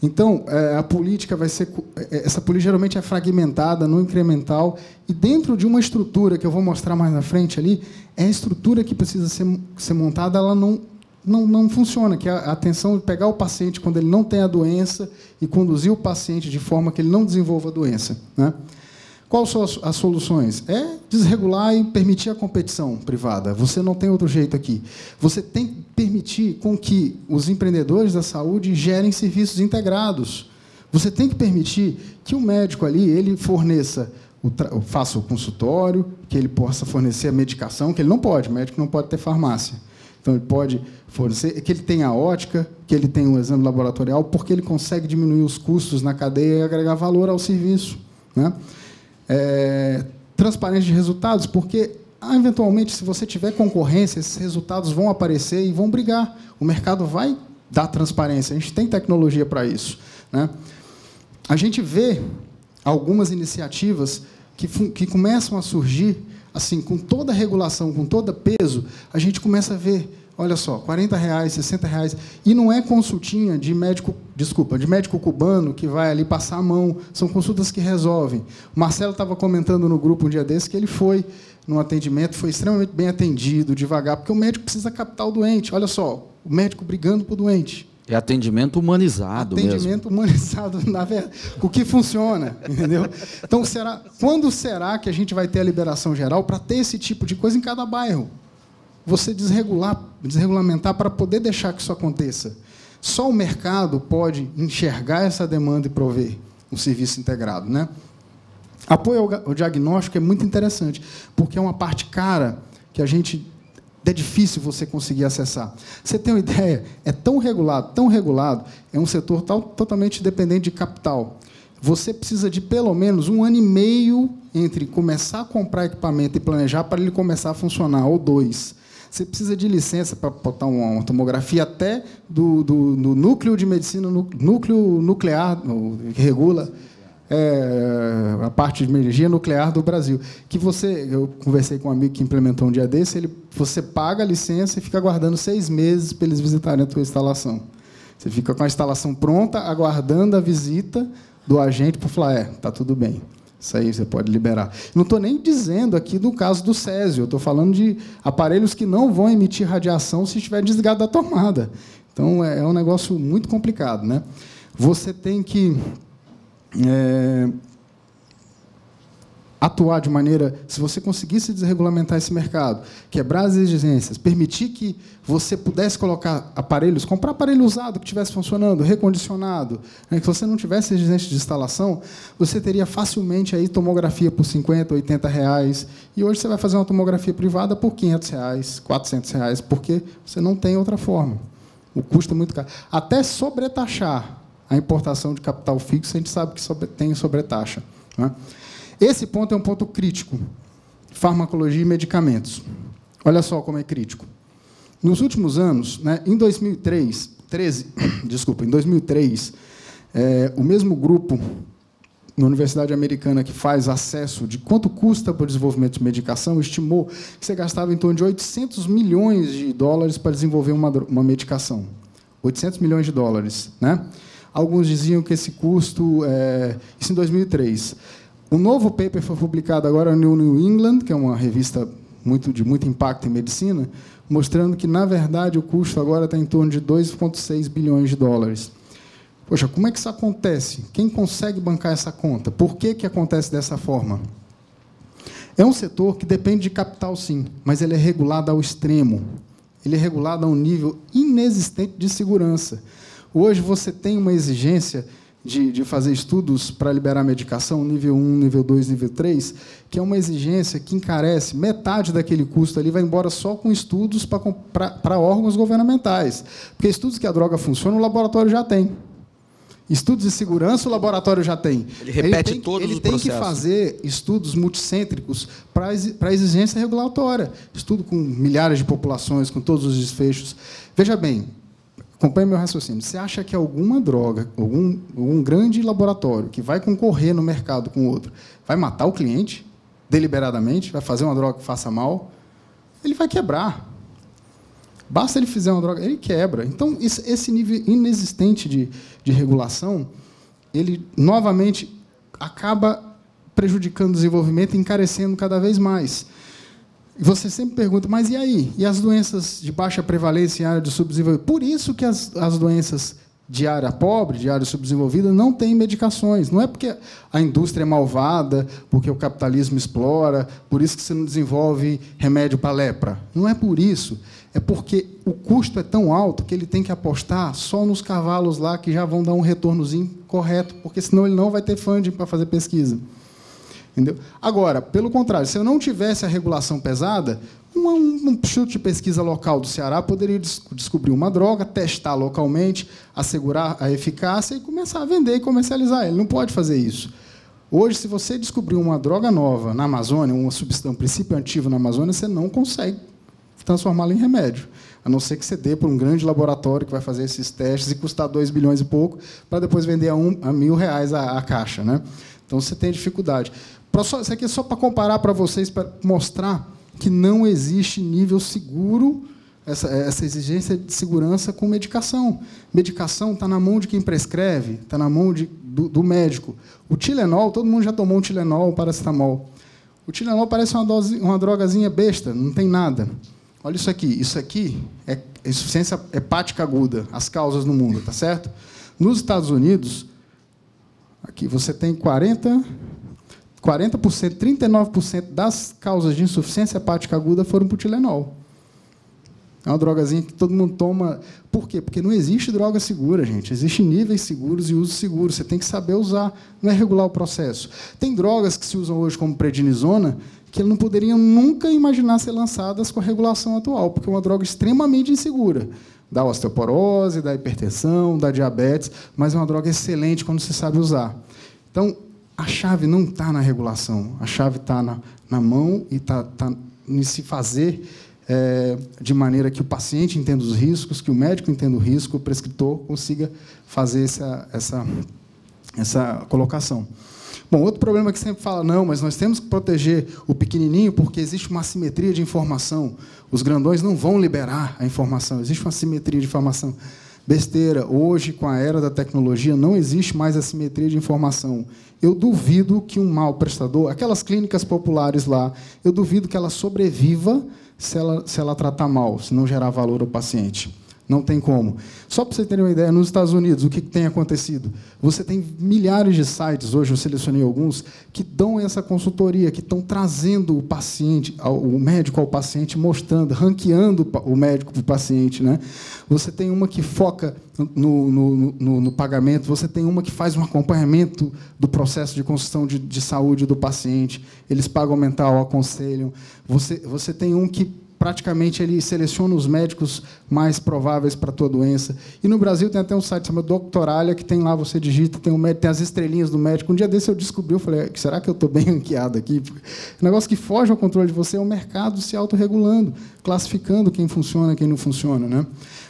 Então, a política vai ser... Essa política geralmente é fragmentada, não incremental, e dentro de uma estrutura, que eu vou mostrar mais na frente ali, é a estrutura que precisa ser montada, ela não funciona, que é a atenção de pegar o paciente quando ele não tem a doença e conduzir o paciente de forma que ele não desenvolva a doença, né? Quais são as soluções? É desregular e permitir a competição privada. Você não tem outro jeito aqui. Você tem que permitir com que os empreendedores da saúde gerem serviços integrados. Você tem que permitir que o médico ali ele forneça, faça o consultório, que ele possa fornecer a medicação, que ele não pode, o médico não pode ter farmácia. Então, ele pode fornecer, que ele tenha a ótica, que ele tenha um exame laboratorial, porque ele consegue diminuir os custos na cadeia e agregar valor ao serviço, né? Transparência de resultados, porque, eventualmente, se você tiver concorrência, esses resultados vão aparecer e vão brigar. O mercado vai dar transparência. A gente tem tecnologia para isso, né? A gente vê algumas iniciativas que começam a surgir, assim, com toda a regulação, com todo peso, a gente começa a ver, olha só, R$40, R$60, e não é consultinha de médico cubano que vai ali passar a mão, são consultas que resolvem. O Marcelo estava comentando no grupo um dia desse que ele foi num atendimento, foi extremamente bem atendido, devagar, porque o médico precisa captar o doente. Olha só, o médico brigando por doente. É atendimento humanizado mesmo. Atendimento humanizado, na verdade, o que funciona, entendeu? Então, quando será que a gente vai ter a liberação geral para ter esse tipo de coisa em cada bairro? Você desregulamentar para poder deixar que isso aconteça. Só o mercado pode enxergar essa demanda e prover um serviço integrado, né? Apoio ao diagnóstico é muito interessante, porque é uma parte cara que é difícil você conseguir acessar. Você tem uma ideia? É tão regulado, é um setor totalmente dependente de capital. Você precisa de, pelo menos, 1 ano e meio entre começar a comprar equipamento e planejar para ele começar a funcionar, ou 2. Você precisa de licença para botar uma tomografia até do núcleo de medicina, núcleo nuclear, que regula a parte de energia nuclear do Brasil. Eu conversei com um amigo que implementou um dia desse, você paga a licença e fica aguardando 6 meses para eles visitarem a tua instalação. Você fica com a instalação pronta, aguardando a visita do agente para falar, está tudo bem. Isso aí você pode liberar. Não estou nem dizendo aqui do caso do Césio, estou falando de aparelhos que não vão emitir radiação se estiver desligado da tomada. Então, é um negócio muito complicado, né? Você tem que atuar de maneira... Se você conseguisse desregulamentar esse mercado, quebrar as exigências, permitir que você pudesse colocar aparelhos, comprar aparelho usado que estivesse funcionando, recondicionado, né, que você não tivesse exigência de instalação, você teria facilmente aí tomografia por R$50, R$80, e hoje você vai fazer uma tomografia privada por R$500, R$400, porque você não tem outra forma. O custo é muito caro. Até sobretaxar a importação de capital fixo, a gente sabe que tem sobretaxa, né? Esse ponto é um ponto crítico. Farmacologia e medicamentos. Olha só como é crítico. Nos últimos anos, né, em 2003, o mesmo grupo na Universidade Americana que faz acesso de quanto custa para o desenvolvimento de medicação estimou que você gastava em torno de $800 milhões para desenvolver uma medicação. $800 milhões, né? Alguns diziam que esse custo... isso em 2003. O novo paper foi publicado agora no New England, que é uma revista de muito impacto em medicina, mostrando que, na verdade, o custo agora está em torno de $2,6 bilhões. Poxa, como é que isso acontece? Quem consegue bancar essa conta? Por que acontece dessa forma? É um setor que depende de capital, sim, mas ele é regulado ao extremo. Ele é regulado a um nível inexistente de segurança. Hoje, você tem uma exigência de fazer estudos para liberar medicação, nível 1, nível 2, nível 3, que é uma exigência que encarece metade daquele custo ali, vai embora só com estudos para órgãos governamentais. Porque estudos que a droga funciona, o laboratório já tem. Estudos de segurança, o laboratório já tem. Ele repete todos os processos. Ele tem que fazer estudos multicêntricos para exigência regulatória. Estudo com milhares de populações, com todos os desfechos. Veja bem, acompanhe meu raciocínio. Você acha que alguma droga, algum grande laboratório que vai concorrer no mercado com outro, vai matar o cliente deliberadamente, vai fazer uma droga que faça mal? Ele vai quebrar. Basta ele fizer uma droga, ele quebra. Então, esse nível inexistente de regulação, ele, novamente, acaba prejudicando o desenvolvimento e encarecendo cada vez mais. E você sempre pergunta, mas e aí? E as doenças de baixa prevalência em área de subdesenvolvimento? Por isso que as doenças de área pobre, de área subdesenvolvida, não têm medicações. Não é porque a indústria é malvada, porque o capitalismo explora, por isso que você não desenvolve remédio para lepra. Não é por isso. É porque o custo é tão alto que ele tem que apostar só nos cavalos lá que já vão dar um retornozinho correto, porque senão ele não vai ter funding para fazer pesquisa. Entendeu? Agora, pelo contrário, se eu não tivesse a regulação pesada, um instituto de pesquisa local do Ceará poderia descobrir uma droga, testar localmente, assegurar a eficácia e começar a vender e comercializar. Ele não pode fazer isso. Hoje, se você descobrir uma droga nova na Amazônia, um princípio ativo na Amazônia, você não consegue transformá-la em remédio, a não ser que você dê para um grande laboratório que vai fazer esses testes e custar $2 bilhões e pouco, para depois vender a R$1.000 a caixa, né? Então, você tem dificuldade. Isso aqui é só para comparar para vocês, para mostrar que não existe nível seguro, essa exigência de segurança com medicação. Medicação está na mão de quem prescreve, está na mão do médico. O Tilenol, todo mundo já tomou um Tilenol, um paracetamol. O Tilenol parece uma drogazinha besta, não tem nada. Olha isso aqui. Isso aqui é insuficiência hepática aguda, as causas no mundo, tá certo? Nos Estados Unidos, aqui você tem 40%, 39% das causas de insuficiência hepática aguda foram para o Tilenol. É uma drogazinha que todo mundo toma. Por quê? Porque não existe droga segura, gente. Existem níveis seguros e uso seguro. Você tem que saber usar, não é regular o processo. Tem drogas que se usam hoje como prednisona que não poderiam nunca imaginar ser lançadas com a regulação atual, porque é uma droga extremamente insegura. Dá osteoporose, dá hipertensão, dá diabetes, mas é uma droga excelente quando se sabe usar. Então, a chave não está na regulação, a chave está na mão e está em se fazer de maneira que o paciente entenda os riscos, que o médico entenda o risco, o prescritor consiga fazer essa colocação. Bom, outro problema que sempre fala, não, mas nós temos que proteger o pequenininho porque existe uma assimetria de informação. Os grandões não vão liberar a informação, existe uma assimetria de informação. Besteira, hoje, com a era da tecnologia, não existe mais assimetria de informação. Eu duvido que um mau prestador, aquelas clínicas populares lá, eu duvido que ela sobreviva se ela tratar mal, se não gerar valor ao paciente. Não tem como. Só para você ter uma ideia, nos Estados Unidos, o que tem acontecido? Você tem milhares de sites, hoje eu selecionei alguns, que dão essa consultoria, que estão trazendo o paciente, o médico ao paciente, mostrando, ranqueando o médico para o paciente, né? Você tem uma que foca no pagamento, você tem uma que faz um acompanhamento do processo de construção de saúde do paciente, eles pagam mental, aconselham. Você tem um que praticamente ele seleciona os médicos mais prováveis para a tua doença. E no Brasil tem até um site chamado Doctoralia, que tem lá, você digita, tem as estrelinhas do médico. Um dia desse eu descobri, eu falei, será que eu estou bem ranqueado aqui? O negócio que foge ao controle de você é o mercado se autorregulando, classificando quem funciona e quem não funciona, né?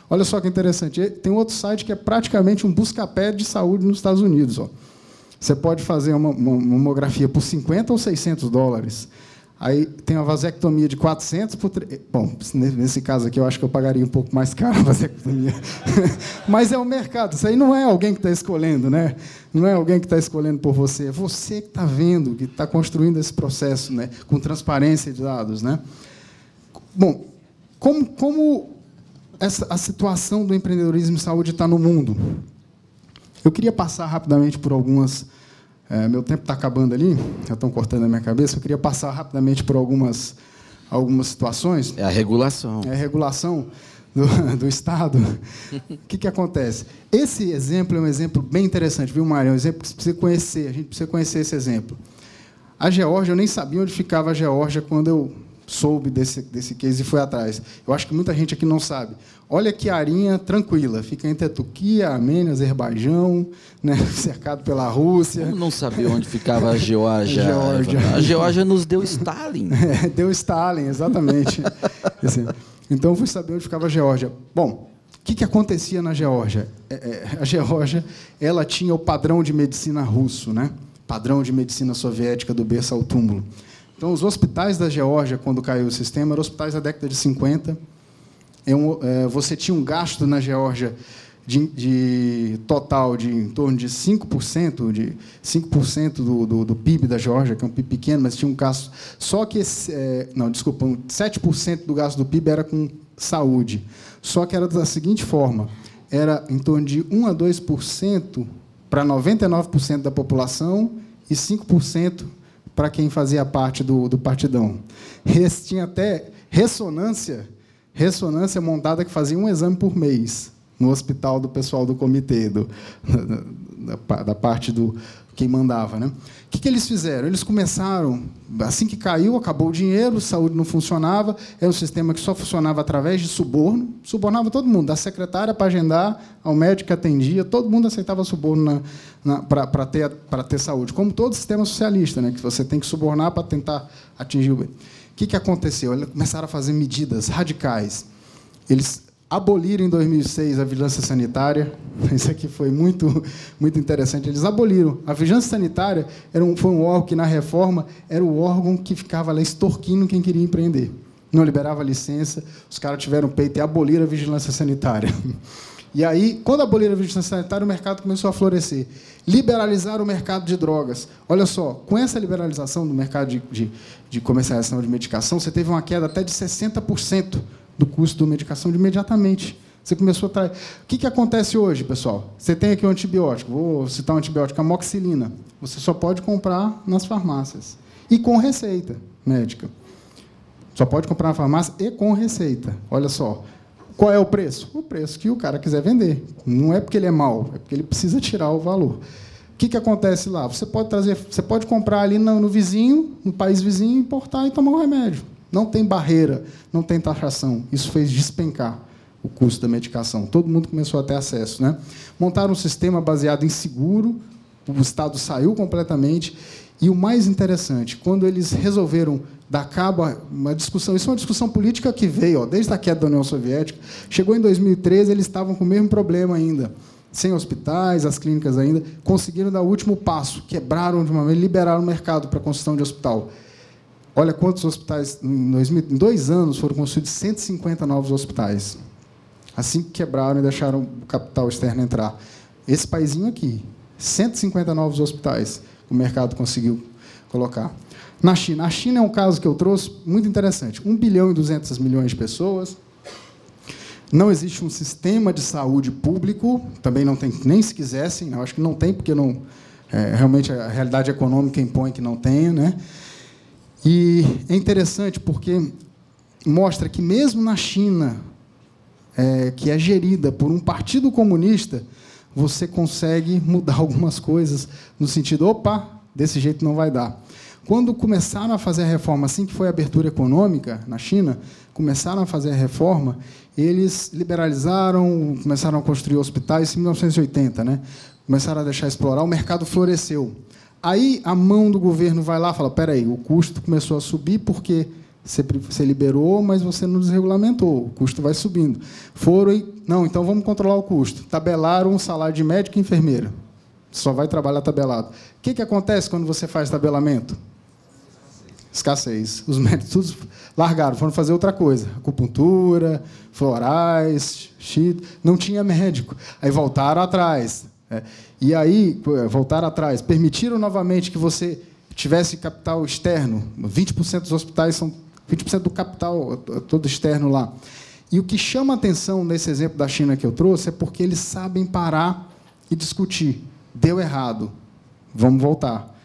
Olha só que interessante. Tem outro site que é praticamente um busca-pé de saúde nos Estados Unidos. Ó. Você pode fazer uma mamografia por $50 ou $600. Aí tem a vasectomia de 400 por... Bom, nesse caso aqui, eu acho que eu pagaria um pouco mais caro a vasectomia. Mas é o mercado. Isso aí não é alguém que está escolhendo, né? Não é alguém que está escolhendo por você. É você que está vendo, que está construindo esse processo, né? Com transparência de dados, né? Bom, como a situação do empreendedorismo em saúde está no mundo? Eu queria passar rapidamente por algumas... meu tempo está acabando ali, já estão cortando a minha cabeça. Eu queria passar rapidamente por algumas situações. É a regulação. É a regulação do Estado. O que acontece? Esse exemplo é um exemplo bem interessante, viu, Mário? É um exemplo que você precisa conhecer. A gente precisa conhecer esse exemplo. A Geórgia, eu nem sabia onde ficava a Geórgia quando eu soube desse case e fui atrás. Eu acho que muita gente aqui não sabe. Olha que arinha tranquila, fica entre a Turquia, a Armênia, Azerbaijão, né, cercado pela Rússia. Como não sabia onde ficava a Geórgia? A Geórgia nos deu Stalin. Deu Stalin, exatamente. Então, eu fui saber onde ficava a Geórgia. Bom, o que acontecia na Geórgia? A Geórgia ela tinha o padrão de medicina russo, né? Padrão de medicina soviética do berço ao túmulo. Então, os hospitais da Geórgia, quando caiu o sistema, eram hospitais da década de 50. Você tinha um gasto na Geórgia de total de em torno de 5%, do PIB da Geórgia, que é um PIB pequeno, mas tinha um gasto... Só que... 7% do gasto do PIB era com saúde. Só que era da seguinte forma, era em torno de 1% a 2% para 99% da população e 5% para quem fazia parte do partidão. Esse tinha até ressonância montada que fazia um exame por mês no hospital do pessoal do comitê, da parte do quem mandava, né? O que eles fizeram? Eles começaram, assim que caiu, acabou o dinheiro, a saúde não funcionava, era um sistema que só funcionava através de suborno, subornava todo mundo, da secretária para agendar, ao médico que atendia, todo mundo aceitava suborno para ter saúde, como todo sistema socialista, né? Que você tem que subornar para tentar atingir o bem. O que aconteceu? Eles começaram a fazer medidas radicais. Eles aboliram, em 2006, a vigilância sanitária. Isso aqui foi muito, muito interessante. Eles aboliram. A vigilância sanitária foi um órgão que, na reforma, era o órgão que ficava lá extorquindo quem queria empreender. Não liberava licença, os caras tiveram peito e aboliram a vigilância sanitária. E aí, quando aboliram a vigilância sanitária, o mercado começou a florescer. Liberalizaram o mercado de drogas. Olha só, com essa liberalização do mercado de comercialização de medicação, você teve uma queda até de 60% do custo da medicação imediatamente. Você começou a trair. O que acontece hoje, pessoal? Você tem aqui um antibiótico, vou citar um antibiótico, amoxicilina. Você só pode comprar nas farmácias. E com receita médica. Só pode comprar na farmácia e com receita. Olha só. Qual é o preço? O preço que o cara quiser vender. Não é porque ele é mau, é porque ele precisa tirar o valor. O que acontece lá? Você pode comprar ali no vizinho, no país vizinho, importar e tomar o remédio. Não tem barreira, não tem taxação. Isso fez despencar o custo da medicação. Todo mundo começou a ter acesso, né? Montaram um sistema baseado em seguro, o Estado saiu completamente. E o mais interessante, quando eles resolveram dar cabo a uma discussão, isso é uma discussão política que veio desde a queda da União Soviética, chegou em 2013, eles estavam com o mesmo problema ainda, sem hospitais, as clínicas ainda, conseguiram dar o último passo, quebraram de uma vez, liberaram o mercado para a construção de hospital. Olha quantos hospitais, em 2 anos, foram construídos 150 novos hospitais. Assim que quebraram e deixaram o capital externo entrar. Esse paizinho aqui, 150 novos hospitais, o mercado conseguiu colocar. Na China. A China é um caso que eu trouxe muito interessante. 1 bilhão e 200 milhões de pessoas. Não existe um sistema de saúde público. Também não tem, nem se quisessem. Eu acho que não tem, porque não, realmente a realidade econômica impõe que não tenha, né? E é interessante porque mostra que, mesmo na China, que é gerida por um partido comunista, você consegue mudar algumas coisas no sentido, opa, desse jeito não vai dar. Quando começaram a fazer a reforma, assim que foi a abertura econômica na China, começaram a fazer a reforma, eles liberalizaram, começaram a construir hospitais em 1980, né? Começaram a deixar explorar, o mercado floresceu. Aí a mão do governo vai lá e fala, espera aí, o custo começou a subir porque você liberou, mas você não desregulamentou, o custo vai subindo. Foram e, não, então vamos controlar o custo. Tabelaram um salário de médico e enfermeira. Só vai trabalhar tabelado. O que acontece quando você faz tabelamento? Escassez. Os médicos todos largaram, foram fazer outra coisa. Acupuntura, florais, não tinha médico. Aí voltaram atrás. E aí, voltaram atrás. Permitiram novamente que você tivesse capital externo. 20% dos hospitais são 20% do capital todo externo lá. E o que chama a atenção nesse exemplo da China que eu trouxe é porque eles sabem parar e discutir. Deu errado, vamos voltar.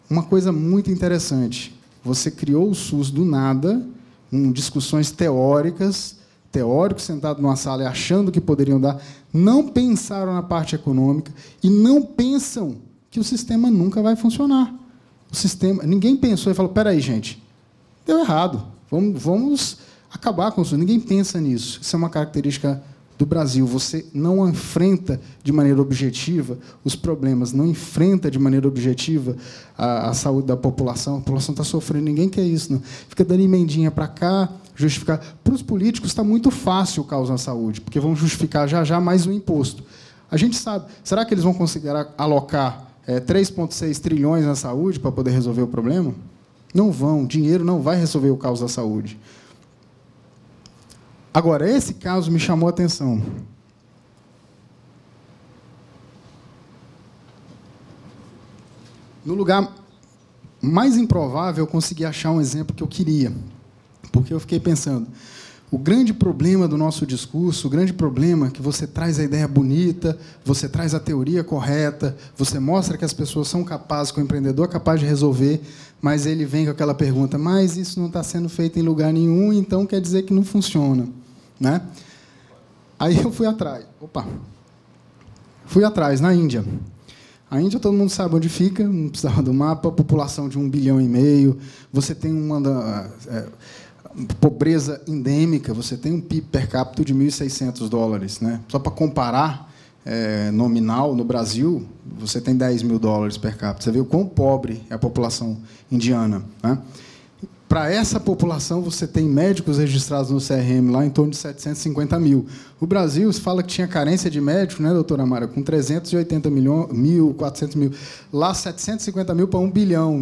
Uma coisa muito interessante, você criou o SUS do nada, com discussões teóricos sentados numa sala e achando que poderiam dar, não pensaram na parte econômica e não pensam que o sistema nunca vai funcionar. O sistema, ninguém pensou e falou, espera aí, gente, deu errado, vamos acabar com isso. Ninguém pensa nisso. Isso é uma característica do Brasil. Você não enfrenta de maneira objetiva os problemas, não enfrenta de maneira objetiva a saúde da população. A população está sofrendo, ninguém quer isso. Não. Fica dando emendinha para cá, justificar. Para os políticos está muito fácil o caos na saúde, porque vão justificar já mais um imposto. A gente sabe, será que eles vão conseguir alocar 3,6 trilhões na saúde para poder resolver o problema? Não vão, dinheiro não vai resolver o caos da saúde. Agora, esse caso me chamou a atenção. No lugar mais improvável, eu consegui achar um exemplo que eu queria, porque eu fiquei pensando, o grande problema do nosso discurso, o grande problema é que você traz a ideia bonita, você traz a teoria correta, você mostra que as pessoas são capazes, que o empreendedor é capaz de resolver, mas ele vem com aquela pergunta, mas isso não está sendo feito em lugar nenhum, então quer dizer que não funciona. Né? Aí eu fui atrás. Fui atrás, na Índia. A Índia, todo mundo sabe onde fica, não precisava do mapa, população de 1,5 bilhão, você tem uma pobreza endêmica, você tem um PIB per capita de $1.600. Né? Só para comparar, nominal, no Brasil, você tem $10.000 per capita. Você vê o quão pobre é a população indiana. Né? Para essa população, você tem médicos registrados no CRM lá em torno de 750 mil. O Brasil, se fala que tinha carência de médicos, né, doutora Mara, com 380 mil, 400 mil. Lá, 750 mil para 1 bilhão.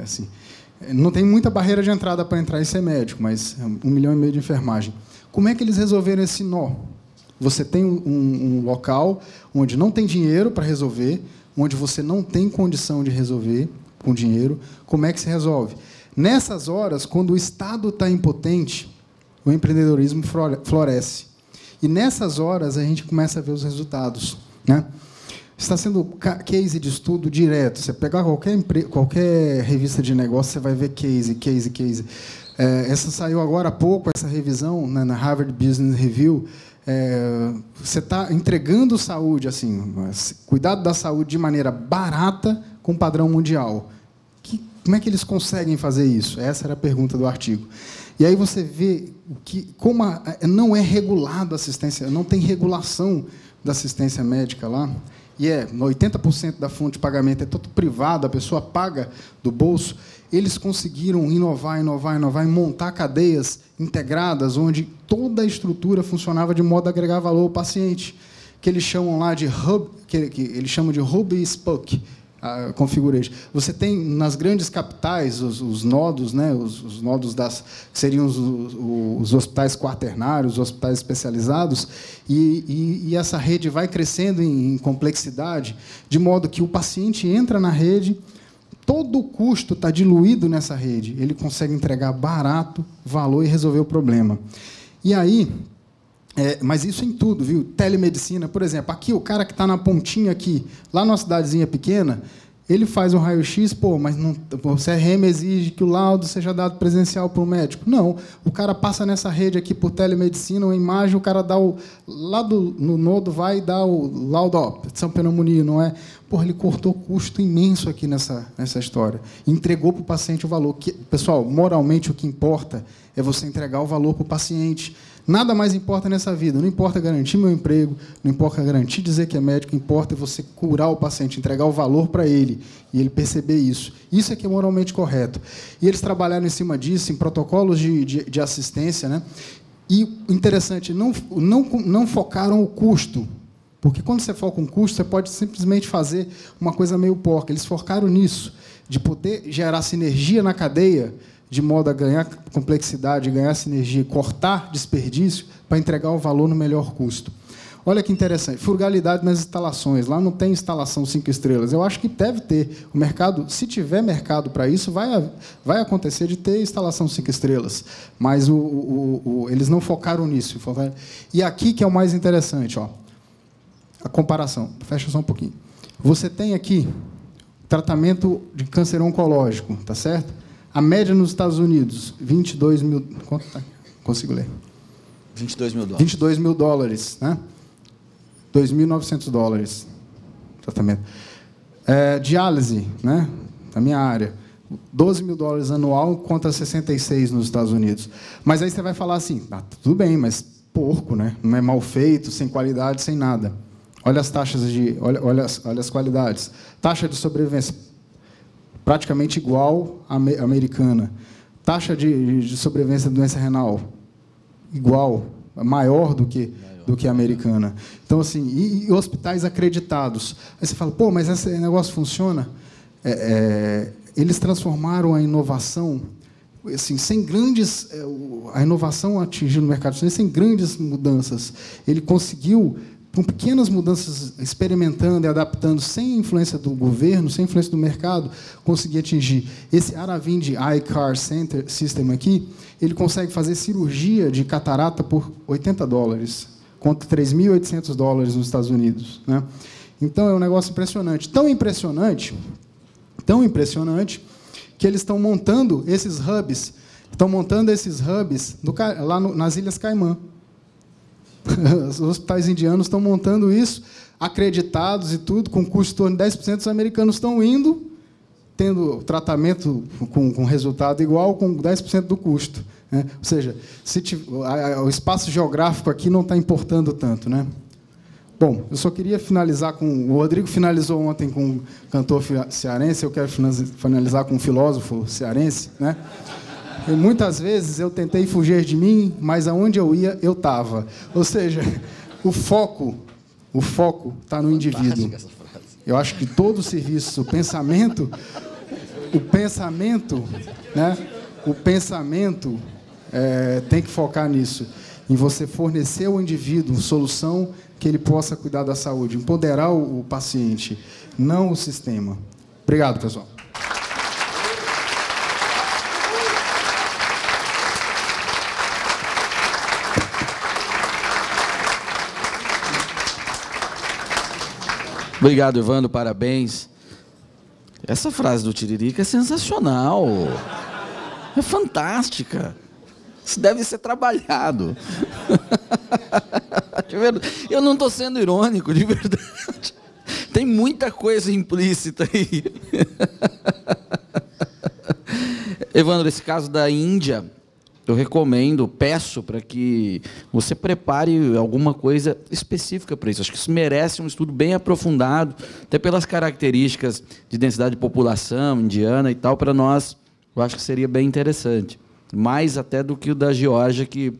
Assim, não tem muita barreira de entrada para entrar e ser médico, mas 1,5 milhão de enfermagem. Como é que eles resolveram esse nó? Você tem um local onde não tem dinheiro para resolver, onde você não tem condição de resolver com dinheiro. Como é que se resolve? Nessas horas, quando o Estado está impotente, o empreendedorismo floresce. E nessas horas a gente começa a ver os resultados, né? Está sendo case de estudo direto. Você pegar qualquer revista de negócio, você vai ver case. Essa saiu agora há pouco, essa revisão, né, na Harvard Business Review. Você está entregando saúde, assim, cuidado da saúde de maneira barata com padrão mundial. Como é que eles conseguem fazer isso? Essa era a pergunta do artigo. E aí você vê que como não é regulado a assistência, não tem regulação da assistência médica lá. E 80% da fonte de pagamento é todo privado, a pessoa paga do bolso. Eles conseguiram inovar e montar cadeias integradas, onde toda a estrutura funcionava de modo a agregar valor ao paciente, que eles chamam lá de hub, que eles chamam de hub e spoke configuration. Você tem nas grandes capitais os nodos, né, os nodos que seriam os hospitais quaternários, os hospitais especializados, e essa rede vai crescendo em complexidade, de modo que o paciente entra na rede, todo o custo está diluído nessa rede, ele consegue entregar barato, valor e resolver o problema. E aí, mas isso em tudo, viu? Telemedicina, por exemplo, aqui o cara que está na pontinha aqui, lá numa cidadezinha pequena, ele faz um raio-x, mas não, o CRM exige que o laudo seja dado presencial para o médico. Não, o cara passa nessa rede aqui por telemedicina, uma imagem, o cara dá lá no nodo vai dar o laudo, são pneumonia, não é? Ele cortou custo imenso aqui nessa história. Entregou para o paciente o valor. Pessoal, moralmente o que importa é você entregar o valor para o paciente. Nada mais importa nessa vida. Não importa garantir meu emprego, não importa garantir dizer que é médico, importa você curar o paciente, entregar o valor para ele e ele perceber isso. Isso é que é moralmente correto. E eles trabalharam em cima disso, em protocolos de assistência, né? E, interessante, não focaram o custo, porque quando você foca um custo, você pode simplesmente fazer uma coisa meio porca. Eles focaram nisso, de poder gerar sinergia na cadeia, de modo a ganhar complexidade, ganhar sinergia, cortar desperdício para entregar o valor no melhor custo. Olha que interessante, frugalidade nas instalações. Lá não tem instalação 5 estrelas. Eu acho que deve ter. O mercado, se tiver mercado para isso, vai acontecer de ter instalação 5 estrelas. Mas eles não focaram nisso. E aqui que é o mais interessante, ó, a comparação. Fecha só um pouquinho. Você tem aqui tratamento de câncer oncológico, tá certo? A média nos Estados Unidos, 22 mil... Quanto tá? Consigo ler. 22 mil dólares. 22 mil dólares, né? 2.900 dólares. Tratamento. Diálise, né? Na minha área. 12 mil dólares anual contra 66 nos Estados Unidos. Mas aí você vai falar assim, tudo bem, mas porco, né? Não é mal feito, sem qualidade, sem nada. Olha as taxas olha as qualidades. Taxa de sobrevivência praticamente igual à americana. Taxa de sobrevivência da doença renal igual, maior do que a americana. Então, assim, e hospitais acreditados. Aí você fala, mas esse negócio funciona? Eles transformaram a inovação, assim, sem grandes... A inovação atingiu no mercado chinês sem grandes mudanças. Ele conseguiu, com pequenas mudanças, experimentando e adaptando, sem influência do governo, sem influência do mercado, conseguir atingir. Esse Aravind Eye Care System aqui, ele consegue fazer cirurgia de catarata por 80 dólares, contra 3.800 dólares nos Estados Unidos, né? Então, é um negócio impressionante. Tão impressionante, que eles estão montando esses hubs, lá nas Ilhas Caimã. Os hospitais indianos estão montando isso, acreditados e tudo, com custo em torno de 10%. Os americanos estão indo, tendo tratamento com resultado igual, com 10% do custo, né? Ou seja, o espaço geográfico aqui não está importando tanto, né? Bom, eu só queria finalizar com... O Rodrigo finalizou ontem com um cantor cearense, eu quero finalizar com um filósofo cearense, né? E muitas vezes eu tentei fugir de mim, mas aonde eu ia, eu estava. Ou seja, o foco está no indivíduo. Eu acho que todo o serviço, o pensamento, né? O pensamento tem que focar nisso. em você fornecer ao indivíduo solução que ele possa cuidar da saúde, empoderar o paciente, não o sistema. Obrigado, pessoal. Obrigado, Evandro, parabéns. Essa frase do Tiririca é sensacional. É fantástica. Isso deve ser trabalhado. Eu não estou sendo irônico, de verdade. Tem muita coisa implícita aí. Evandro, esse caso da Índia, eu recomendo, peço para que você prepare alguma coisa específica para isso. Acho que isso merece um estudo bem aprofundado, até pelas características de densidade de população indiana e tal, para nós, eu acho que seria bem interessante. Mais até do que o da Geórgia, que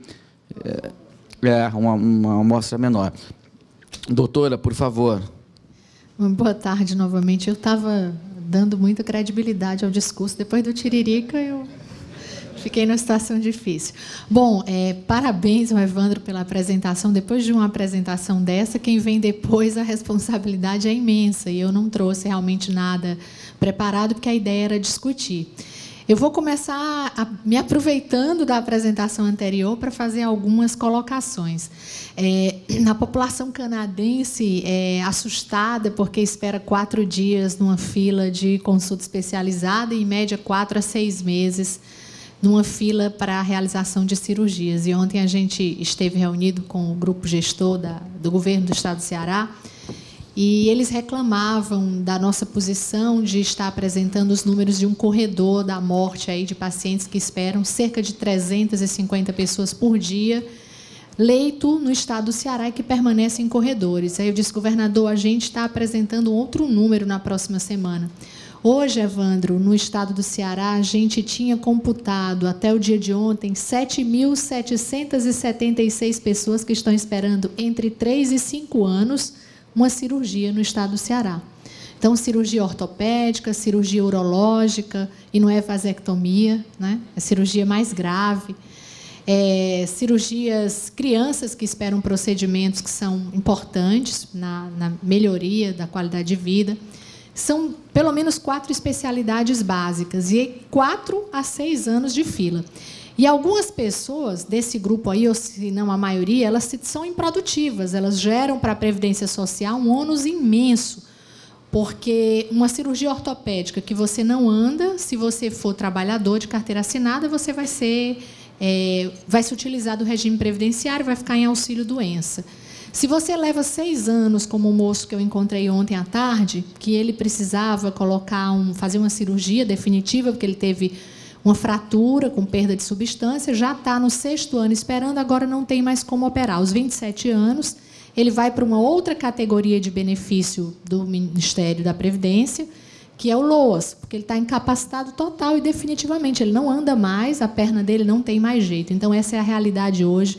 é uma amostra menor. Doutora, por favor. Boa tarde novamente. Eu estava dando muita credibilidade ao discurso. Depois do Tiririca, eu fiquei numa situação difícil. Bom, parabéns ao Evandro pela apresentação. Depois de uma apresentação dessa, quem vem depois, a responsabilidade é imensa. E eu não trouxe realmente nada preparado, porque a ideia era discutir. Eu vou começar me aproveitando da apresentação anterior para fazer algumas colocações. A população canadense é assustada porque espera 4 dias numa fila de consulta especializada e, em média, 4 a 6 meses numa fila para a realização de cirurgias. E ontem a gente esteve reunido com o grupo gestor do governo do Estado do Ceará, e eles reclamavam da nossa posição de estar apresentando os números de um corredor da morte aí de pacientes que esperam cerca de 350 pessoas por dia, leito no Estado do Ceará e que permanecem em corredores. Aí eu disse, governador, a gente está apresentando outro número na próxima semana. Hoje, Evandro, no Estado do Ceará, a gente tinha computado, até o dia de ontem, 7.776 pessoas que estão esperando entre 3 e 5 anos uma cirurgia no Estado do Ceará. Então, cirurgia ortopédica, cirurgia urológica, e não é vasectomia, né? É cirurgia mais grave. Cirurgias, crianças que esperam procedimentos que são importantes na melhoria da qualidade de vida. São pelo menos 4 especialidades básicas e 4 a 6 anos de fila. E algumas pessoas desse grupo aí, ou se não a maioria, elas são improdutivas, elas geram para a Previdência Social um ônus imenso, porque uma cirurgia ortopédica que você não anda, se você for trabalhador de carteira assinada, você vai se utilizar do regime previdenciário, vai ficar em auxílio-doença. Se você leva 6 anos, como o moço que eu encontrei ontem à tarde, que ele precisava fazer uma cirurgia definitiva, porque ele teve uma fratura com perda de substância, já está no 6º ano esperando, agora não tem mais como operar. Aos 27 anos, ele vai para uma outra categoria de benefício do Ministério da Previdência, que é o LOAS, porque ele está incapacitado total e definitivamente. Ele não anda mais, a perna dele não tem mais jeito. Então, essa é a realidade hoje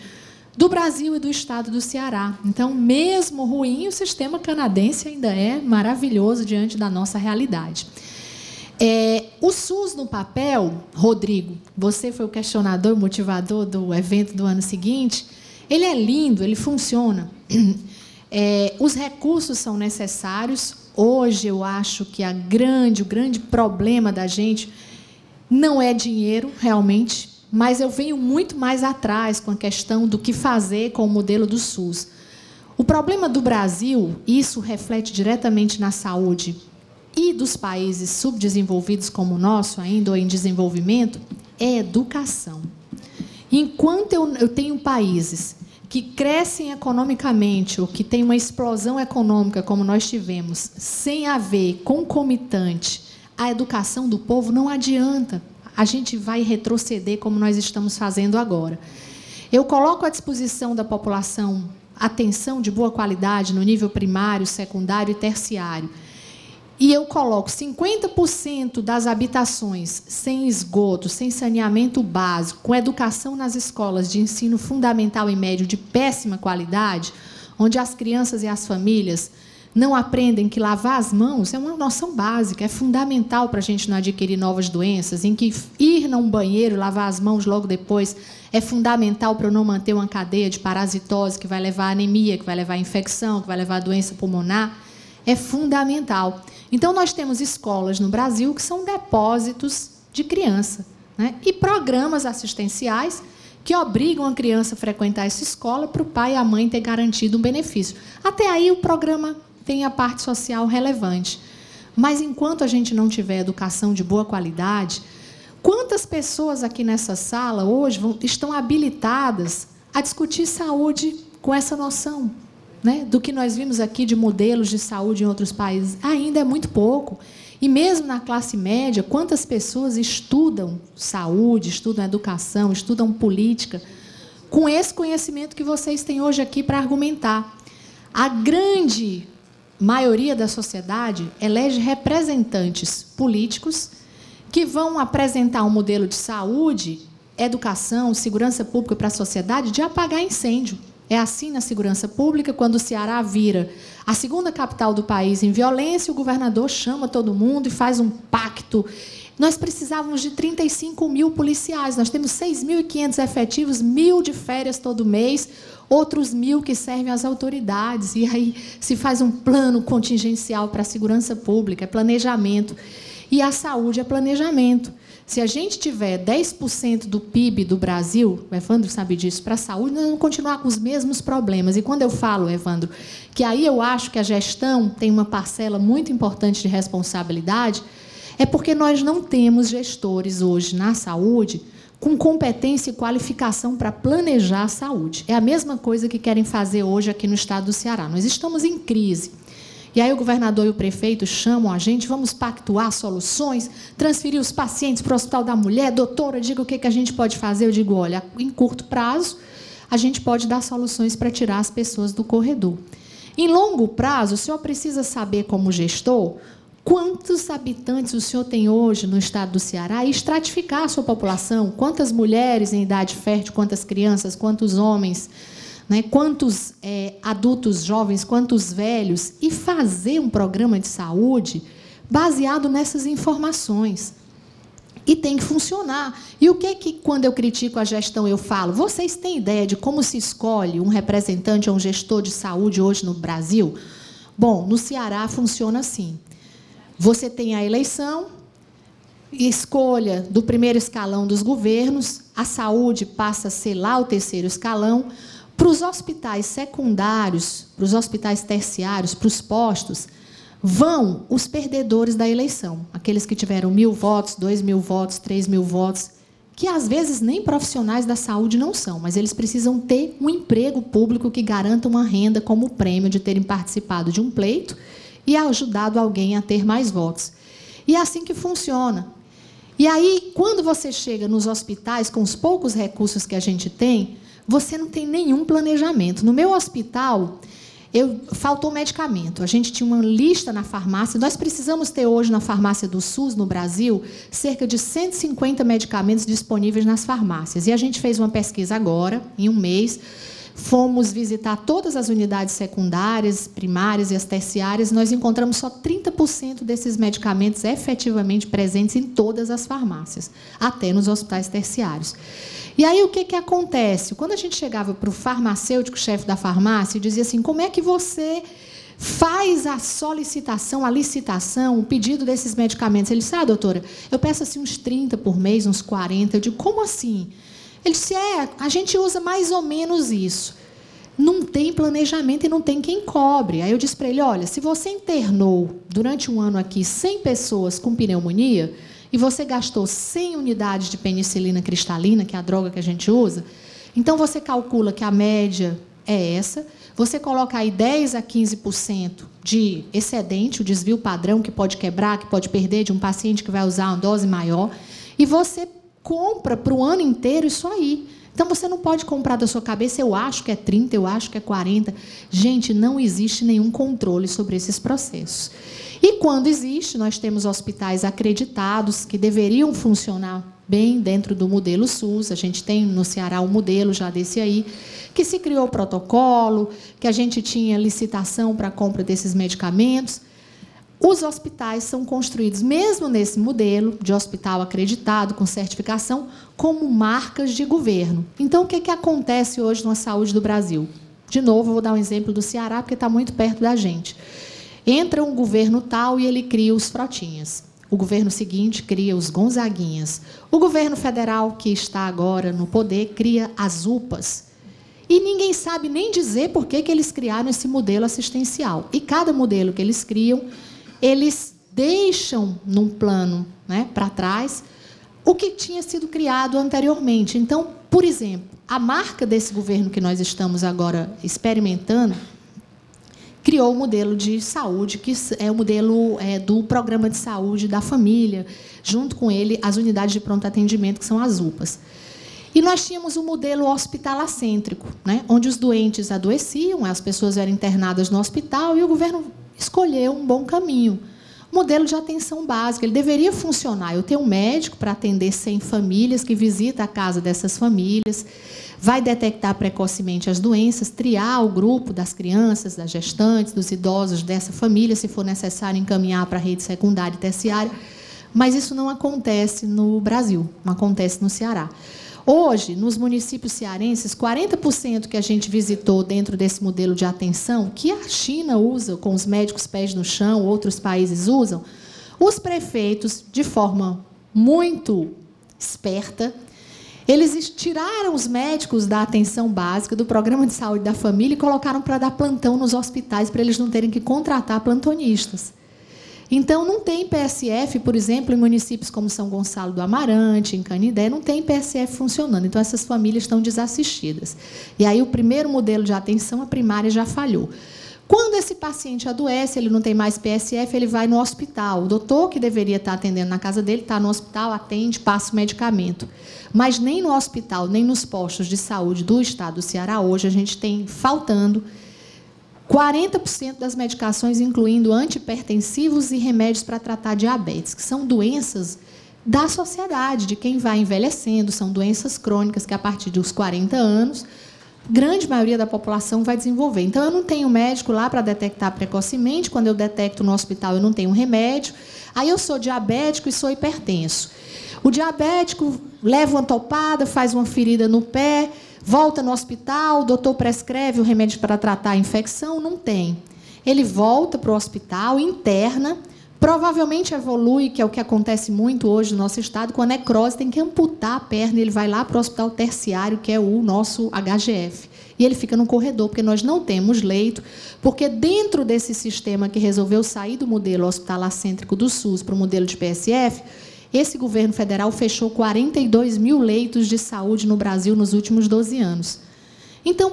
do Brasil e do Estado do Ceará. Então, mesmo ruim, o sistema canadense ainda é maravilhoso diante da nossa realidade. O SUS no papel, Rodrigo, você foi o questionador, motivador do evento do ano seguinte, ele é lindo, ele funciona. Os recursos são necessários. Hoje, eu acho que o grande problema da gente não é dinheiro, realmente, mas eu venho muito mais atrás com a questão do que fazer com o modelo do SUS. O problema do Brasil, isso reflete diretamente na saúde e dos países subdesenvolvidos como o nosso, ainda ou em desenvolvimento, é educação. Enquanto eu tenho países que crescem economicamente ou que têm uma explosão econômica, como nós tivemos, sem haver concomitante a educação do povo, não adianta. A gente vai retroceder como nós estamos fazendo agora. Eu coloco à disposição da população atenção de boa qualidade no nível primário, secundário e terciário. E eu coloco 50% das habitações sem esgoto, sem saneamento básico, com educação nas escolas de ensino fundamental e médio de péssima qualidade, onde as crianças e as famílias não aprendem que lavar as mãos é uma noção básica, é fundamental para a gente não adquirir novas doenças, em que ir num banheiro, lavar as mãos logo depois, é fundamental para eu não manter uma cadeia de parasitose que vai levar a anemia, que vai levar a infecção, que vai levar a doença pulmonar. É fundamental. Então, nós temos escolas no Brasil que são depósitos de criança, né? E programas assistenciais que obrigam a criança a frequentar essa escola para o pai e a mãe ter garantido um benefício. Até aí, o programa tem a parte social relevante. Mas, enquanto a gente não tiver educação de boa qualidade, quantas pessoas aqui nessa sala hoje estão habilitadas a discutir saúde com essa noção, né, do que nós vimos aqui de modelos de saúde em outros países? Ainda é muito pouco. E mesmo na classe média, quantas pessoas estudam saúde, estudam educação, estudam política, com esse conhecimento que vocês têm hoje aqui para argumentar? A grande maioria da sociedade elege representantes políticos que vão apresentar um modelo de saúde, educação, segurança pública para a sociedade de apagar incêndio. É assim na segurança pública, quando o Ceará vira a segunda capital do país em violência, o governador chama todo mundo e faz um pacto. Nós precisávamos de 35 mil policiais, nós temos 6.500 efetivos, 1.000 de férias todo mês, outros 1.000 que servem às autoridades. E aí se faz um plano contingencial para a segurança pública, é planejamento. E a saúde é planejamento. Se a gente tiver 10% do PIB do Brasil, o Evandro sabe disso, para a saúde, nós vamos continuar com os mesmos problemas. E quando eu falo, Evandro, que aí eu acho que a gestão tem uma parcela muito importante de responsabilidade, é porque nós não temos gestores hoje na saúde com competência e qualificação para planejar a saúde. É a mesma coisa que querem fazer hoje aqui no estado do Ceará. Nós estamos em crise. E aí o governador e o prefeito chamam a gente, vamos pactuar soluções, transferir os pacientes para o Hospital da Mulher. Doutora, diga o que a gente pode fazer. Eu digo, olha, em curto prazo, a gente pode dar soluções para tirar as pessoas do corredor. Em longo prazo, o senhor precisa saber, como gestor, quantos habitantes o senhor tem hoje no estado do Ceará e estratificar a sua população. Quantas mulheres em idade fértil, quantas crianças, quantos homens, né, quantos adultos jovens, quantos velhos, e fazer um programa de saúde baseado nessas informações. E tem que funcionar. E o que, quando eu critico a gestão, eu falo? Vocês têm ideia de como se escolhe um representante ou um gestor de saúde hoje no Brasil? Bom, no Ceará funciona assim. Você tem a eleição, escolha do primeiro escalão dos governos, a saúde passa a ser lá o terceiro escalão. Para os hospitais secundários, para os hospitais terciários, para os postos, vão os perdedores da eleição, aqueles que tiveram 1.000 votos, 2.000 votos, 3.000 votos, que às vezes nem profissionais da saúde não são, mas eles precisam ter um emprego público que garanta uma renda como prêmio de terem participado de um pleito e ajudado alguém a ter mais votos. E é assim que funciona. E aí, quando você chega nos hospitais, com os poucos recursos que a gente tem, você não tem nenhum planejamento. No meu hospital, faltou medicamento. A gente tinha uma lista na farmácia. Nós precisamos ter hoje na farmácia do SUS, no Brasil, cerca de 150 medicamentos disponíveis nas farmácias. E a gente fez uma pesquisa agora, em um mês. Fomos visitar todas as unidades secundárias, primárias e as terciárias. Nós encontramos só 30% desses medicamentos efetivamente presentes em todas as farmácias, até nos hospitais terciários. E aí, o que acontece? Quando a gente chegava para o farmacêutico, chefe da farmácia, e dizia assim, como é que você faz a solicitação, a licitação, o pedido desses medicamentos? Ele disse, doutora, eu peço assim, uns 30 por mês, uns 40. Eu digo, como assim? Ele disse, a gente usa mais ou menos isso. Não tem planejamento e não tem quem cobre. Aí eu disse para ele, olha, se você internou durante um ano aqui 100 pessoas com pneumonia e você gastou 100 unidades de penicilina cristalina, que é a droga que a gente usa, então você calcula que a média é essa, você coloca aí 10% a 15% de excedente, o desvio padrão que pode quebrar, que pode perder de um paciente que vai usar uma dose maior, e você compra para o ano inteiro isso aí. Então, você não pode comprar da sua cabeça, eu acho que é 30, eu acho que é 40. Gente, não existe nenhum controle sobre esses processos. E quando existe, nós temos hospitais acreditados que deveriam funcionar bem dentro do modelo SUS. A gente tem no Ceará um modelo já desse aí, que se criou protocolo, que a gente tinha licitação para a compra desses medicamentos. Os hospitais são construídos, mesmo nesse modelo de hospital acreditado, com certificação, como marcas de governo. Então, o que acontece hoje na saúde do Brasil? De novo, eu vou dar um exemplo do Ceará, porque está muito perto da gente. Entra um governo tal e ele cria os Frotinhas. O governo seguinte cria os Gonzaguinhas. O governo federal, que está agora no poder, cria as UPAs. E ninguém sabe nem dizer por que eles criaram esse modelo assistencial. E cada modelo que eles criam, eles deixam num plano, né, para trás o que tinha sido criado anteriormente. Então, por exemplo, a marca desse governo que nós estamos agora experimentando criou o modelo de saúde, que é o modelo do programa de saúde da família, junto com ele as unidades de pronto atendimento, que são as UPAs. E nós tínhamos um modelo hospitalacêntrico, né, onde os doentes adoeciam, as pessoas eram internadas no hospital e o governo escolheu um bom caminho. Modelo de atenção básica, ele deveria funcionar. Eu tenho um médico para atender 100 famílias, que visita a casa dessas famílias, vai detectar precocemente as doenças, triar o grupo das crianças, das gestantes, dos idosos dessa família, se for necessário encaminhar para a rede secundária e terciária. Mas isso não acontece no Brasil, não acontece no Ceará. Hoje, nos municípios cearenses, 40% que a gente visitou dentro desse modelo de atenção, que a China usa com os médicos pés no chão, outros países usam, os prefeitos, de forma muito esperta, eles tiraram os médicos da atenção básica, do programa de saúde da família, e colocaram para dar plantão nos hospitais, para eles não terem que contratar plantonistas. Então, não tem PSF, por exemplo, em municípios como São Gonçalo do Amarante, em Canindé, não tem PSF funcionando. Então, essas famílias estão desassistidas. E aí, o primeiro modelo de atenção, a primária, já falhou. Quando esse paciente adoece, ele não tem mais PSF, ele vai no hospital. O doutor, que deveria estar atendendo na casa dele, está no hospital, atende, passa o medicamento. Mas nem no hospital, nem nos postos de saúde do estado do Ceará, hoje, a gente tem faltando 40% das medicações, incluindo antihipertensivos e remédios para tratar diabetes, que são doenças da sociedade, de quem vai envelhecendo, são doenças crônicas que, a partir dos 40 anos, grande maioria da população vai desenvolver. Então, eu não tenho médico lá para detectar precocemente, quando eu detecto no hospital, eu não tenho remédio, aí eu sou diabético e sou hipertenso. O diabético leva uma topada, faz uma ferida no pé, volta no hospital, o doutor prescreve o remédio para tratar a infecção, não tem. Ele volta para o hospital, interna, provavelmente evolui, que é o que acontece muito hoje no nosso estado, com a necrose, tem que amputar a perna, ele vai lá para o hospital terciário, que é o nosso HGF. E ele fica no corredor, porque nós não temos leito, porque dentro desse sistema que resolveu sair do modelo hospitalacêntrico do SUS para o modelo de PSF, esse governo federal fechou 42 mil leitos de saúde no Brasil nos últimos 12 anos. Então,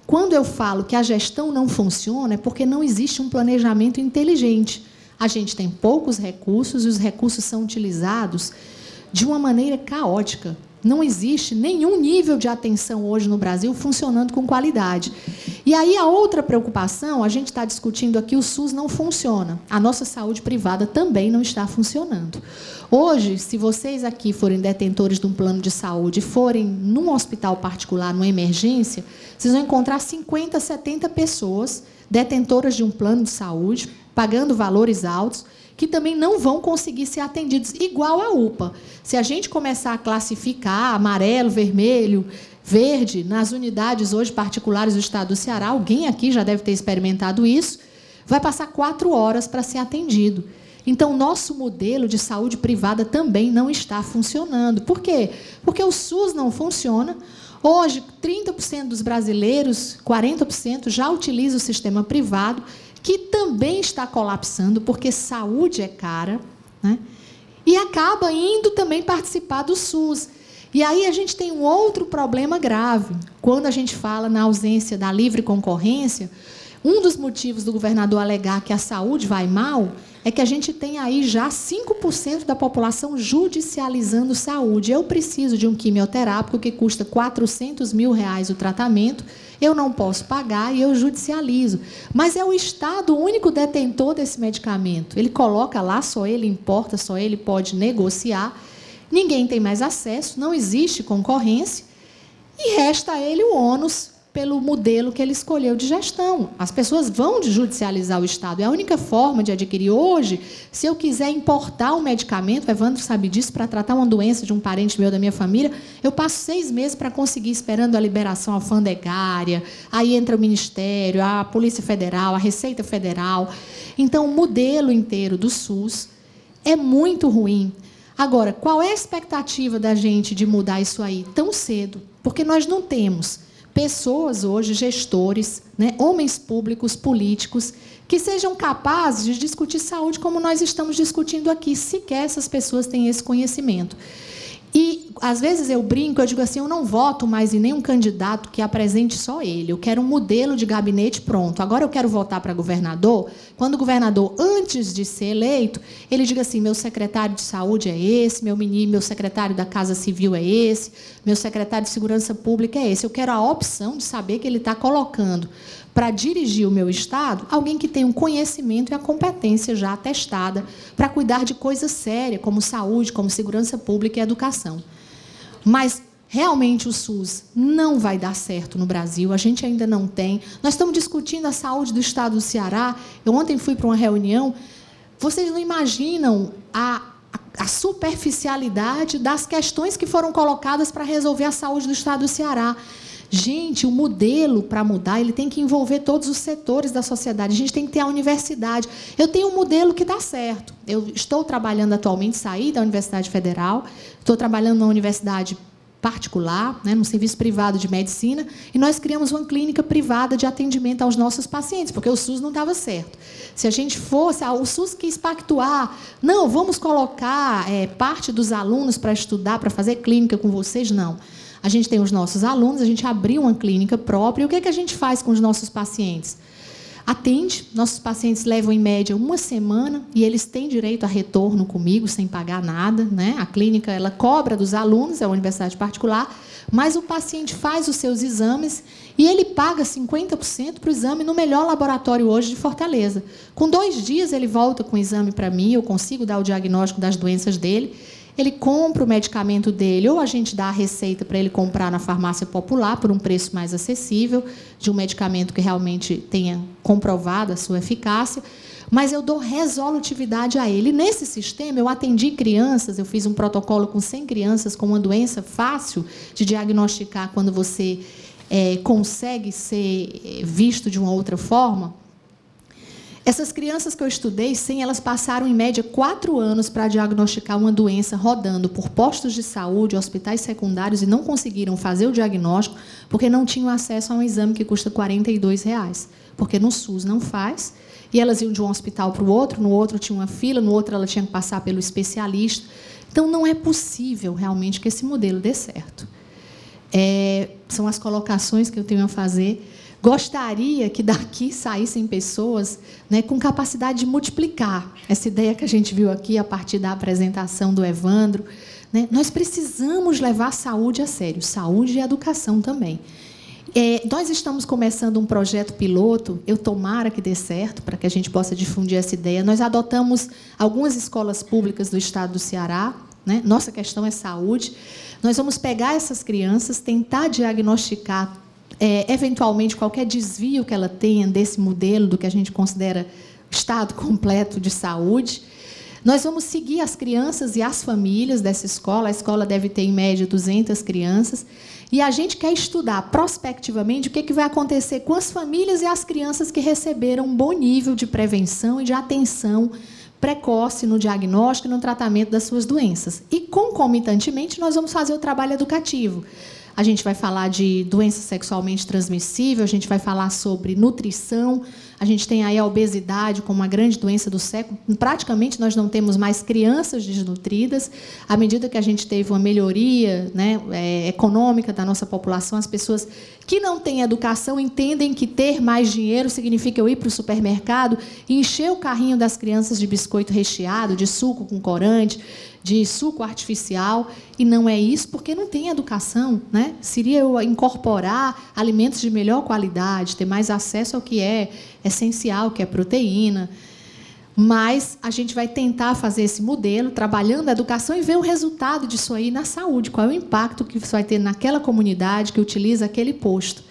quando eu falo que a gestão não funciona, é porque não existe um planejamento inteligente. A gente tem poucos recursos e os recursos são utilizados de uma maneira caótica. Não existe nenhum nível de atenção hoje no Brasil funcionando com qualidade. E aí, a outra preocupação, a gente está discutindo aqui, o SUS não funciona. A nossa saúde privada também não está funcionando. Hoje, se vocês aqui forem detentores de um plano de saúde e forem num hospital particular, numa emergência, vocês vão encontrar 50, 70 pessoas detentoras de um plano de saúde, pagando valores altos, que também não vão conseguir ser atendidos, igual a UPA. Se a gente começar a classificar amarelo, vermelho, verde, nas unidades hoje particulares do estado do Ceará, alguém aqui já deve ter experimentado isso, vai passar 4 horas para ser atendido. Então, nosso modelo de saúde privada também não está funcionando. Por quê? Porque o SUS não funciona. Hoje, 30% dos brasileiros, 40% já utilizam o sistema privado, que também está colapsando, porque saúde é cara, né? E acaba indo também participar do SUS. E aí a gente tem um outro problema grave. Quando a gente fala na ausência da livre concorrência, Um dos motivos do governador alegar que a saúde vai mal é que a gente tem aí já 5% da população judicializando saúde. Eu preciso de um quimioterápico que custa R$400 mil o tratamento, eu não posso pagar e eu judicializo. Mas é o Estado o único detentor desse medicamento. Ele coloca lá, só ele importa, só ele pode negociar, ninguém tem mais acesso, não existe concorrência, e resta a ele o ônus pelo modelo que ele escolheu de gestão. As pessoas vão judicializar o Estado. É a única forma de adquirir. Hoje, se eu quiser importar um medicamento, o Evandro sabe disso, para tratar uma doença de um parente meu da minha família, eu passo 6 meses para conseguir, esperando a liberação alfandegária, aí entra o Ministério, a Polícia Federal, a Receita Federal. Então, o modelo inteiro do SUS é muito ruim. Agora, qual é a expectativa da gente de mudar isso aí tão cedo? Porque nós não temos pessoas hoje, gestores, né, homens públicos, políticos, que sejam capazes de discutir saúde como nós estamos discutindo aqui. Sequer essas pessoas têm esse conhecimento. E, às vezes, eu brinco, eu digo assim, eu não voto mais em nenhum candidato que apresente só ele. Eu quero um modelo de gabinete pronto. Agora eu quero votar para governador. Quando o governador, antes de ser eleito, ele diga assim, meu secretário de saúde é esse, meu secretário da Casa Civil é esse, meu secretário de Segurança Pública é esse. Eu quero a opção de saber que ele está colocando para dirigir o meu Estado alguém que tem um conhecimento e a competência já atestada para cuidar de coisas sérias, como saúde, como segurança pública e educação. Mas, realmente, o SUS não vai dar certo no Brasil, a gente ainda não tem. Nós estamos discutindo a saúde do Estado do Ceará. Eu ontem fui para uma reunião. Vocês não imaginam a superficialidade das questões que foram colocadas para resolver a saúde do Estado do Ceará. Gente, o modelo, para mudar, ele tem que envolver todos os setores da sociedade. A gente tem que ter a universidade. Eu tenho um modelo que dá certo. Eu estou trabalhando atualmente, saí da Universidade Federal, estou trabalhando na universidade particular, né, no serviço privado de medicina, e nós criamos uma clínica privada de atendimento aos nossos pacientes, porque o SUS não estava certo. Se a gente fosse, o SUS quis pactuar, não, vamos colocar parte dos alunos para estudar, para fazer clínica com vocês, não. A gente tem os nossos alunos, a gente abriu uma clínica própria. E o que é que a gente faz com os nossos pacientes? Atende, nossos pacientes levam, em média, 1 semana e eles têm direito a retorno comigo, sem pagar nada, né? A clínica ela cobra dos alunos, é uma universidade particular, mas o paciente faz os seus exames e ele paga 50% para o exame no melhor laboratório hoje de Fortaleza. Com 2 dias, ele volta com o exame para mim, eu consigo dar o diagnóstico das doenças dele. Ele compra o medicamento dele, ou a gente dá a receita para ele comprar na farmácia popular por um preço mais acessível, de um medicamento que realmente tenha comprovado a sua eficácia, mas eu dou resolutividade a ele. Nesse sistema, eu atendi crianças, eu fiz um protocolo com 100 crianças com uma doença fácil de diagnosticar quando você consegue ser visto de uma outra forma. Essas crianças que eu estudei, 100, elas passaram, em média, 4 anos para diagnosticar uma doença, rodando por postos de saúde, hospitais secundários, e não conseguiram fazer o diagnóstico porque não tinham acesso a um exame que custa R$42, porque no SUS não faz, e elas iam de um hospital para o outro, no outro tinha uma fila, no outro ela tinha que passar pelo especialista. Então, não é possível, realmente, que esse modelo dê certo. São as colocações que eu tenho a fazer. Gostaria que daqui saíssem pessoas, né, com capacidade de multiplicar essa ideia que a gente viu aqui a partir da apresentação do Evandro. Né? Nós precisamos levar a saúde a sério, saúde e educação também. Nós estamos começando um projeto piloto, eu tomara que dê certo, para que a gente possa difundir essa ideia. Nós adotamos algumas escolas públicas do Estado do Ceará, né? Nossa questão é saúde. Nós vamos pegar essas crianças, tentar diagnosticar eventualmente, qualquer desvio que ela tenha desse modelo, do que a gente considera estado completo de saúde. Nós vamos seguir as crianças e as famílias dessa escola. A escola deve ter, em média, 200 crianças. E a gente quer estudar prospectivamente o que vai acontecer com as famílias e as crianças que receberam um bom nível de prevenção e de atenção precoce no diagnóstico e no tratamento das suas doenças. E, concomitantemente, nós vamos fazer o trabalho educativo. A gente vai falar de doença sexualmente transmissível, a gente vai falar sobre nutrição, A gente tem aí a obesidade como uma grande doença do século. Praticamente nós não temos mais crianças desnutridas. À medida que a gente teve uma melhoria, né, econômica da nossa população, as pessoas que não têm educação entendem que ter mais dinheiro significa eu ir para o supermercado e encher o carrinho das crianças de biscoito recheado, de suco com corante, de suco artificial, e não é isso porque não tem educação, né? Seria eu incorporar alimentos de melhor qualidade, ter mais acesso ao que é essencial, que é proteína. Mas a gente vai tentar fazer esse modelo, trabalhando a educação e ver o resultado disso aí na saúde, qual é o impacto que isso vai ter naquela comunidade que utiliza aquele posto.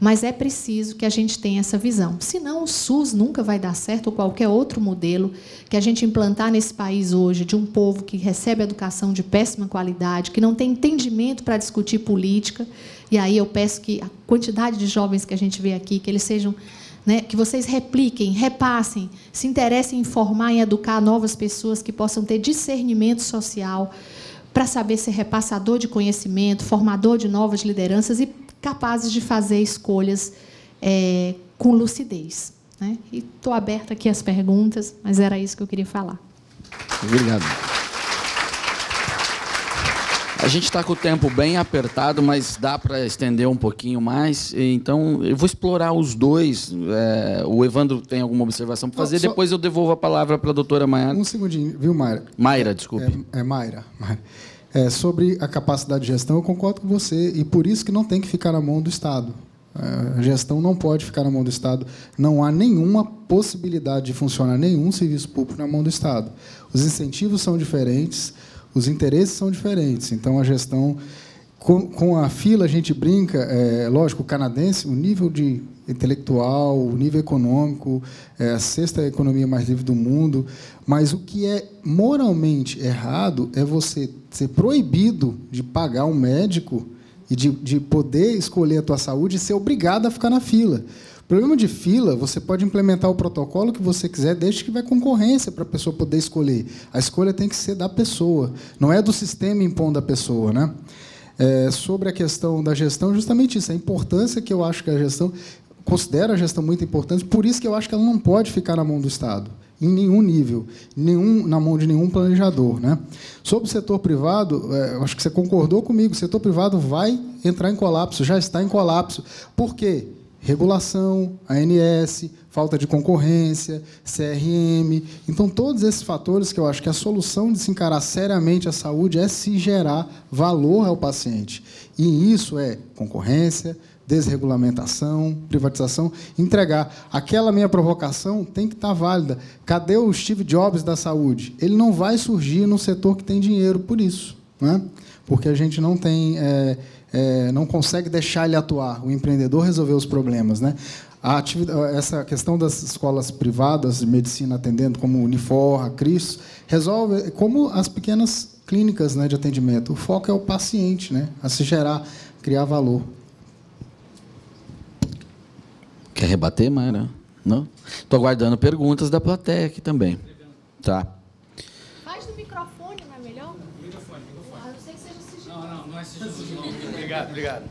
Mas é preciso que a gente tenha essa visão. Senão, o SUS nunca vai dar certo, ou qualquer outro modelo que a gente implantar nesse país hoje, de um povo que recebe educação de péssima qualidade, que não tem entendimento para discutir política. E aí eu peço que a quantidade de jovens que a gente vê aqui, que eles sejam, né, que vocês repliquem, repassem, se interessem em formar, em educar novas pessoas que possam ter discernimento social para saber ser repassador de conhecimento, formador de novas lideranças e capazes de fazer escolhas com lucidez, né? E estou aberta aqui às perguntas, mas era isso que eu queria falar. Obrigado. A gente está com o tempo bem apertado, mas dá para estender um pouquinho mais. Então, eu vou explorar os dois. O Evandro tem alguma observação para fazer, depois eu devolvo a palavra para a doutora Mayra. Um segundinho, viu, Mayra? Mayra, desculpe. Mayra. Sobre a capacidade de gestão, eu concordo com você, e por isso que não tem que ficar na mão do Estado. A gestão não pode ficar na mão do Estado. Não há nenhuma possibilidade de funcionar nenhum serviço público na mão do Estado. Os incentivos são diferentes, os interesses são diferentes. Então, a gestão... Com a fila, a gente brinca, lógico, o canadense, o nível de intelectual, o nível econômico, a sexta economia mais livre do mundo, mas o que é moralmente errado é você ser proibido de pagar um médico e de poder escolher a tua saúde e ser obrigado a ficar na fila. O problema de fila, você pode implementar o protocolo que você quiser, desde que vai concorrência para a pessoa poder escolher. A escolha tem que ser da pessoa, não é do sistema impondo a pessoa, né? Sobre a questão da gestão, justamente isso, a importância que eu acho que a gestão, considero a gestão muito importante, por isso que eu acho que ela não pode ficar na mão do Estado, em nenhum nível, na mão de nenhum planejador, né? Sobre o setor privado, eu acho que você concordou comigo, o setor privado vai entrar em colapso, já está em colapso. Por quê? Regulação, ANS, falta de concorrência, CRM. Então, todos esses fatores que eu acho que a solução de se encarar seriamente a saúde é se gerar valor ao paciente. E isso é concorrência, desregulamentação, privatização, entregar. Aquela minha provocação tem que estar válida. Cadê o Steve Jobs da saúde? Ele não vai surgir no setor que tem dinheiro por isso, né? Porque a gente não tem... não consegue deixar ele atuar, o empreendedor resolver os problemas, né? Essa questão das escolas privadas de medicina atendendo, como o Unifor, a Cris, resolve como as pequenas clínicas, né, de atendimento. O foco é o paciente, né, a se gerar, criar valor. Quer rebater, Mayra? Não? Estou aguardando perguntas da plateia aqui também. Tá. Faz no microfone, não é melhor? Microfone. A não ser que seja sigilo. Não é sigilo, não. Obrigado.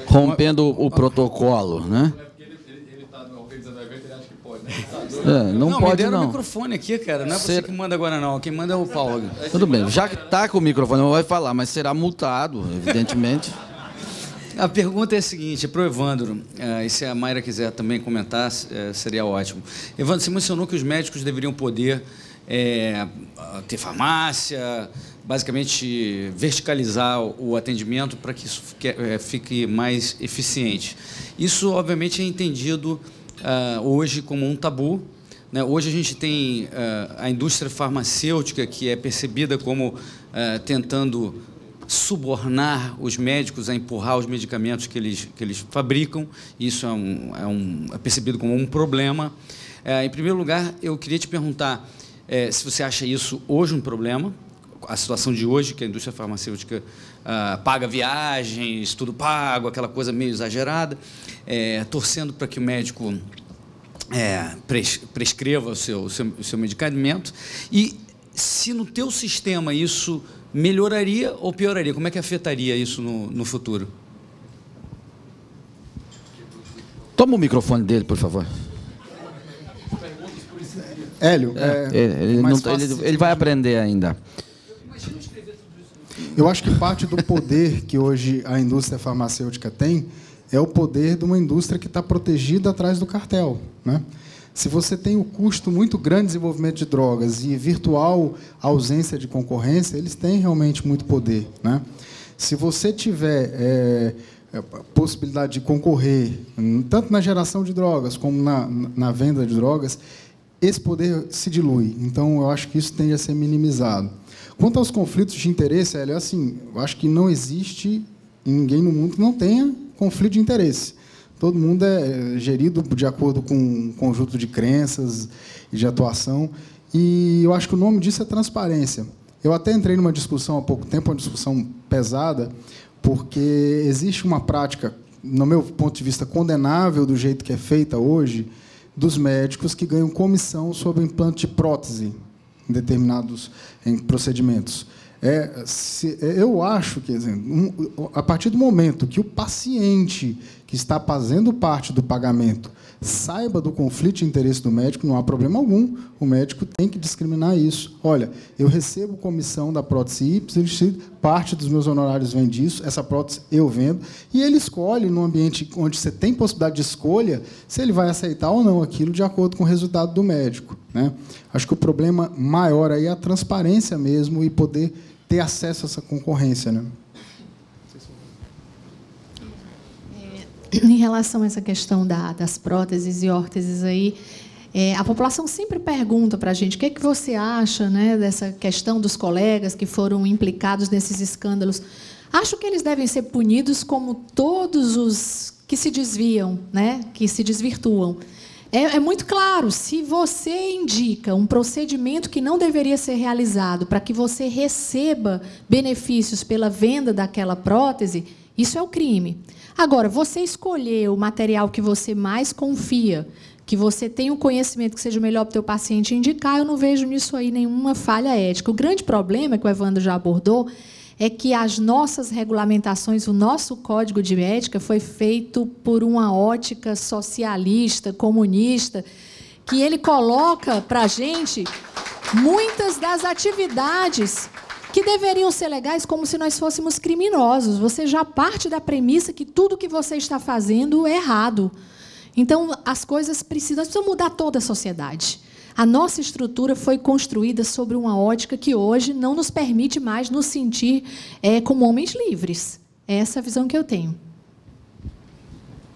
Rompendo o protocolo, né? Ele está organizando o evento, ele acha que pode, né? Não pode, me deram não. o microfone aqui, cara. Não é você que manda agora, não. Quem manda é o Paulo. Tudo bem. Já que está com o microfone, não vai falar, mas será multado, evidentemente. A pergunta é a seguinte, para o Evandro, e se a Mayra quiser também comentar, seria ótimo. Evandro, você mencionou que os médicos deveriam poder ter farmácia, basicamente verticalizar o atendimento para que isso fique mais eficiente. Isso, obviamente, é entendido hoje como um tabu, né? Hoje a gente tem a indústria farmacêutica, que é percebida como tentando subornar os médicos a empurrar os medicamentos que eles fabricam. Isso é percebido como um problema. Em primeiro lugar, eu queria te perguntar se você acha isso hoje um problema, a situação de hoje, que a indústria farmacêutica paga viagens, tudo pago, aquela coisa meio exagerada, torcendo para que o médico prescreva o seu medicamento, e se no teu sistema isso melhoraria ou pioraria? Como é que afetaria isso no futuro? Toma o microfone dele, por favor. Hélio, ele vai aprender ainda. Eu acho que parte do poder que hoje a indústria farmacêutica tem é o poder de uma indústria que está protegida atrás do cartel, né? Se você tem o custo muito grande de desenvolvimento de drogas e virtual ausência de concorrência, eles têm realmente muito poder, né? Se você tiver possibilidade de concorrer, tanto na geração de drogas como na venda de drogas, esse poder se dilui. Então, eu acho que isso tende a ser minimizado. Quanto aos conflitos de interesse, Hélio, assim, eu acho que não existe ninguém no mundo que não tenha conflito de interesse. Todo mundo é gerido de acordo com um conjunto de crenças e de atuação. E eu acho que o nome disso é transparência. Eu até entrei numa discussão há pouco tempo, uma discussão pesada, porque existe uma prática, no meu ponto de vista, condenável do jeito que é feita hoje, dos médicos que ganham comissão sobre o implante de prótese em determinados procedimentos. Eu acho que, a partir do momento que o paciente que está fazendo parte do pagamento saiba do conflito de interesse do médico, não há problema algum, o médico tem que discriminar isso. Olha, eu recebo comissão da prótese Y, parte dos meus honorários vem disso, essa prótese eu vendo, e ele escolhe, num ambiente onde você tem possibilidade de escolha, se ele vai aceitar ou não aquilo de acordo com o resultado do médico, né? Acho que o problema maior aí é a transparência mesmo e poder ter acesso a essa concorrência, né? Em relação a essa questão das próteses e órteses aí, a população sempre pergunta para a gente o que é que você acha, né, dessa questão dos colegas que foram implicados nesses escândalos. Acho que eles devem ser punidos como todos os que se desviam, né, que se desvirtuam. É muito claro, se você indica um procedimento que não deveria ser realizado para que você receba benefícios pela venda daquela prótese, isso é o crime. Agora, você escolher o material que você mais confia, que você tem um conhecimento que seja melhor para o teu paciente indicar, eu não vejo nisso aí nenhuma falha ética. O grande problema, que o Evandro já abordou, é que as nossas regulamentações, o nosso código de ética foi feito por uma ótica socialista, comunista, que ele coloca para a gente muitas das atividades que deveriam ser legais como se nós fôssemos criminosos. Você já parte da premissa que tudo que você está fazendo é errado. Então, as coisas precisam mudar toda a sociedade. A nossa estrutura foi construída sobre uma ótica que hoje não nos permite mais nos sentir como homens livres. É essa a visão que eu tenho.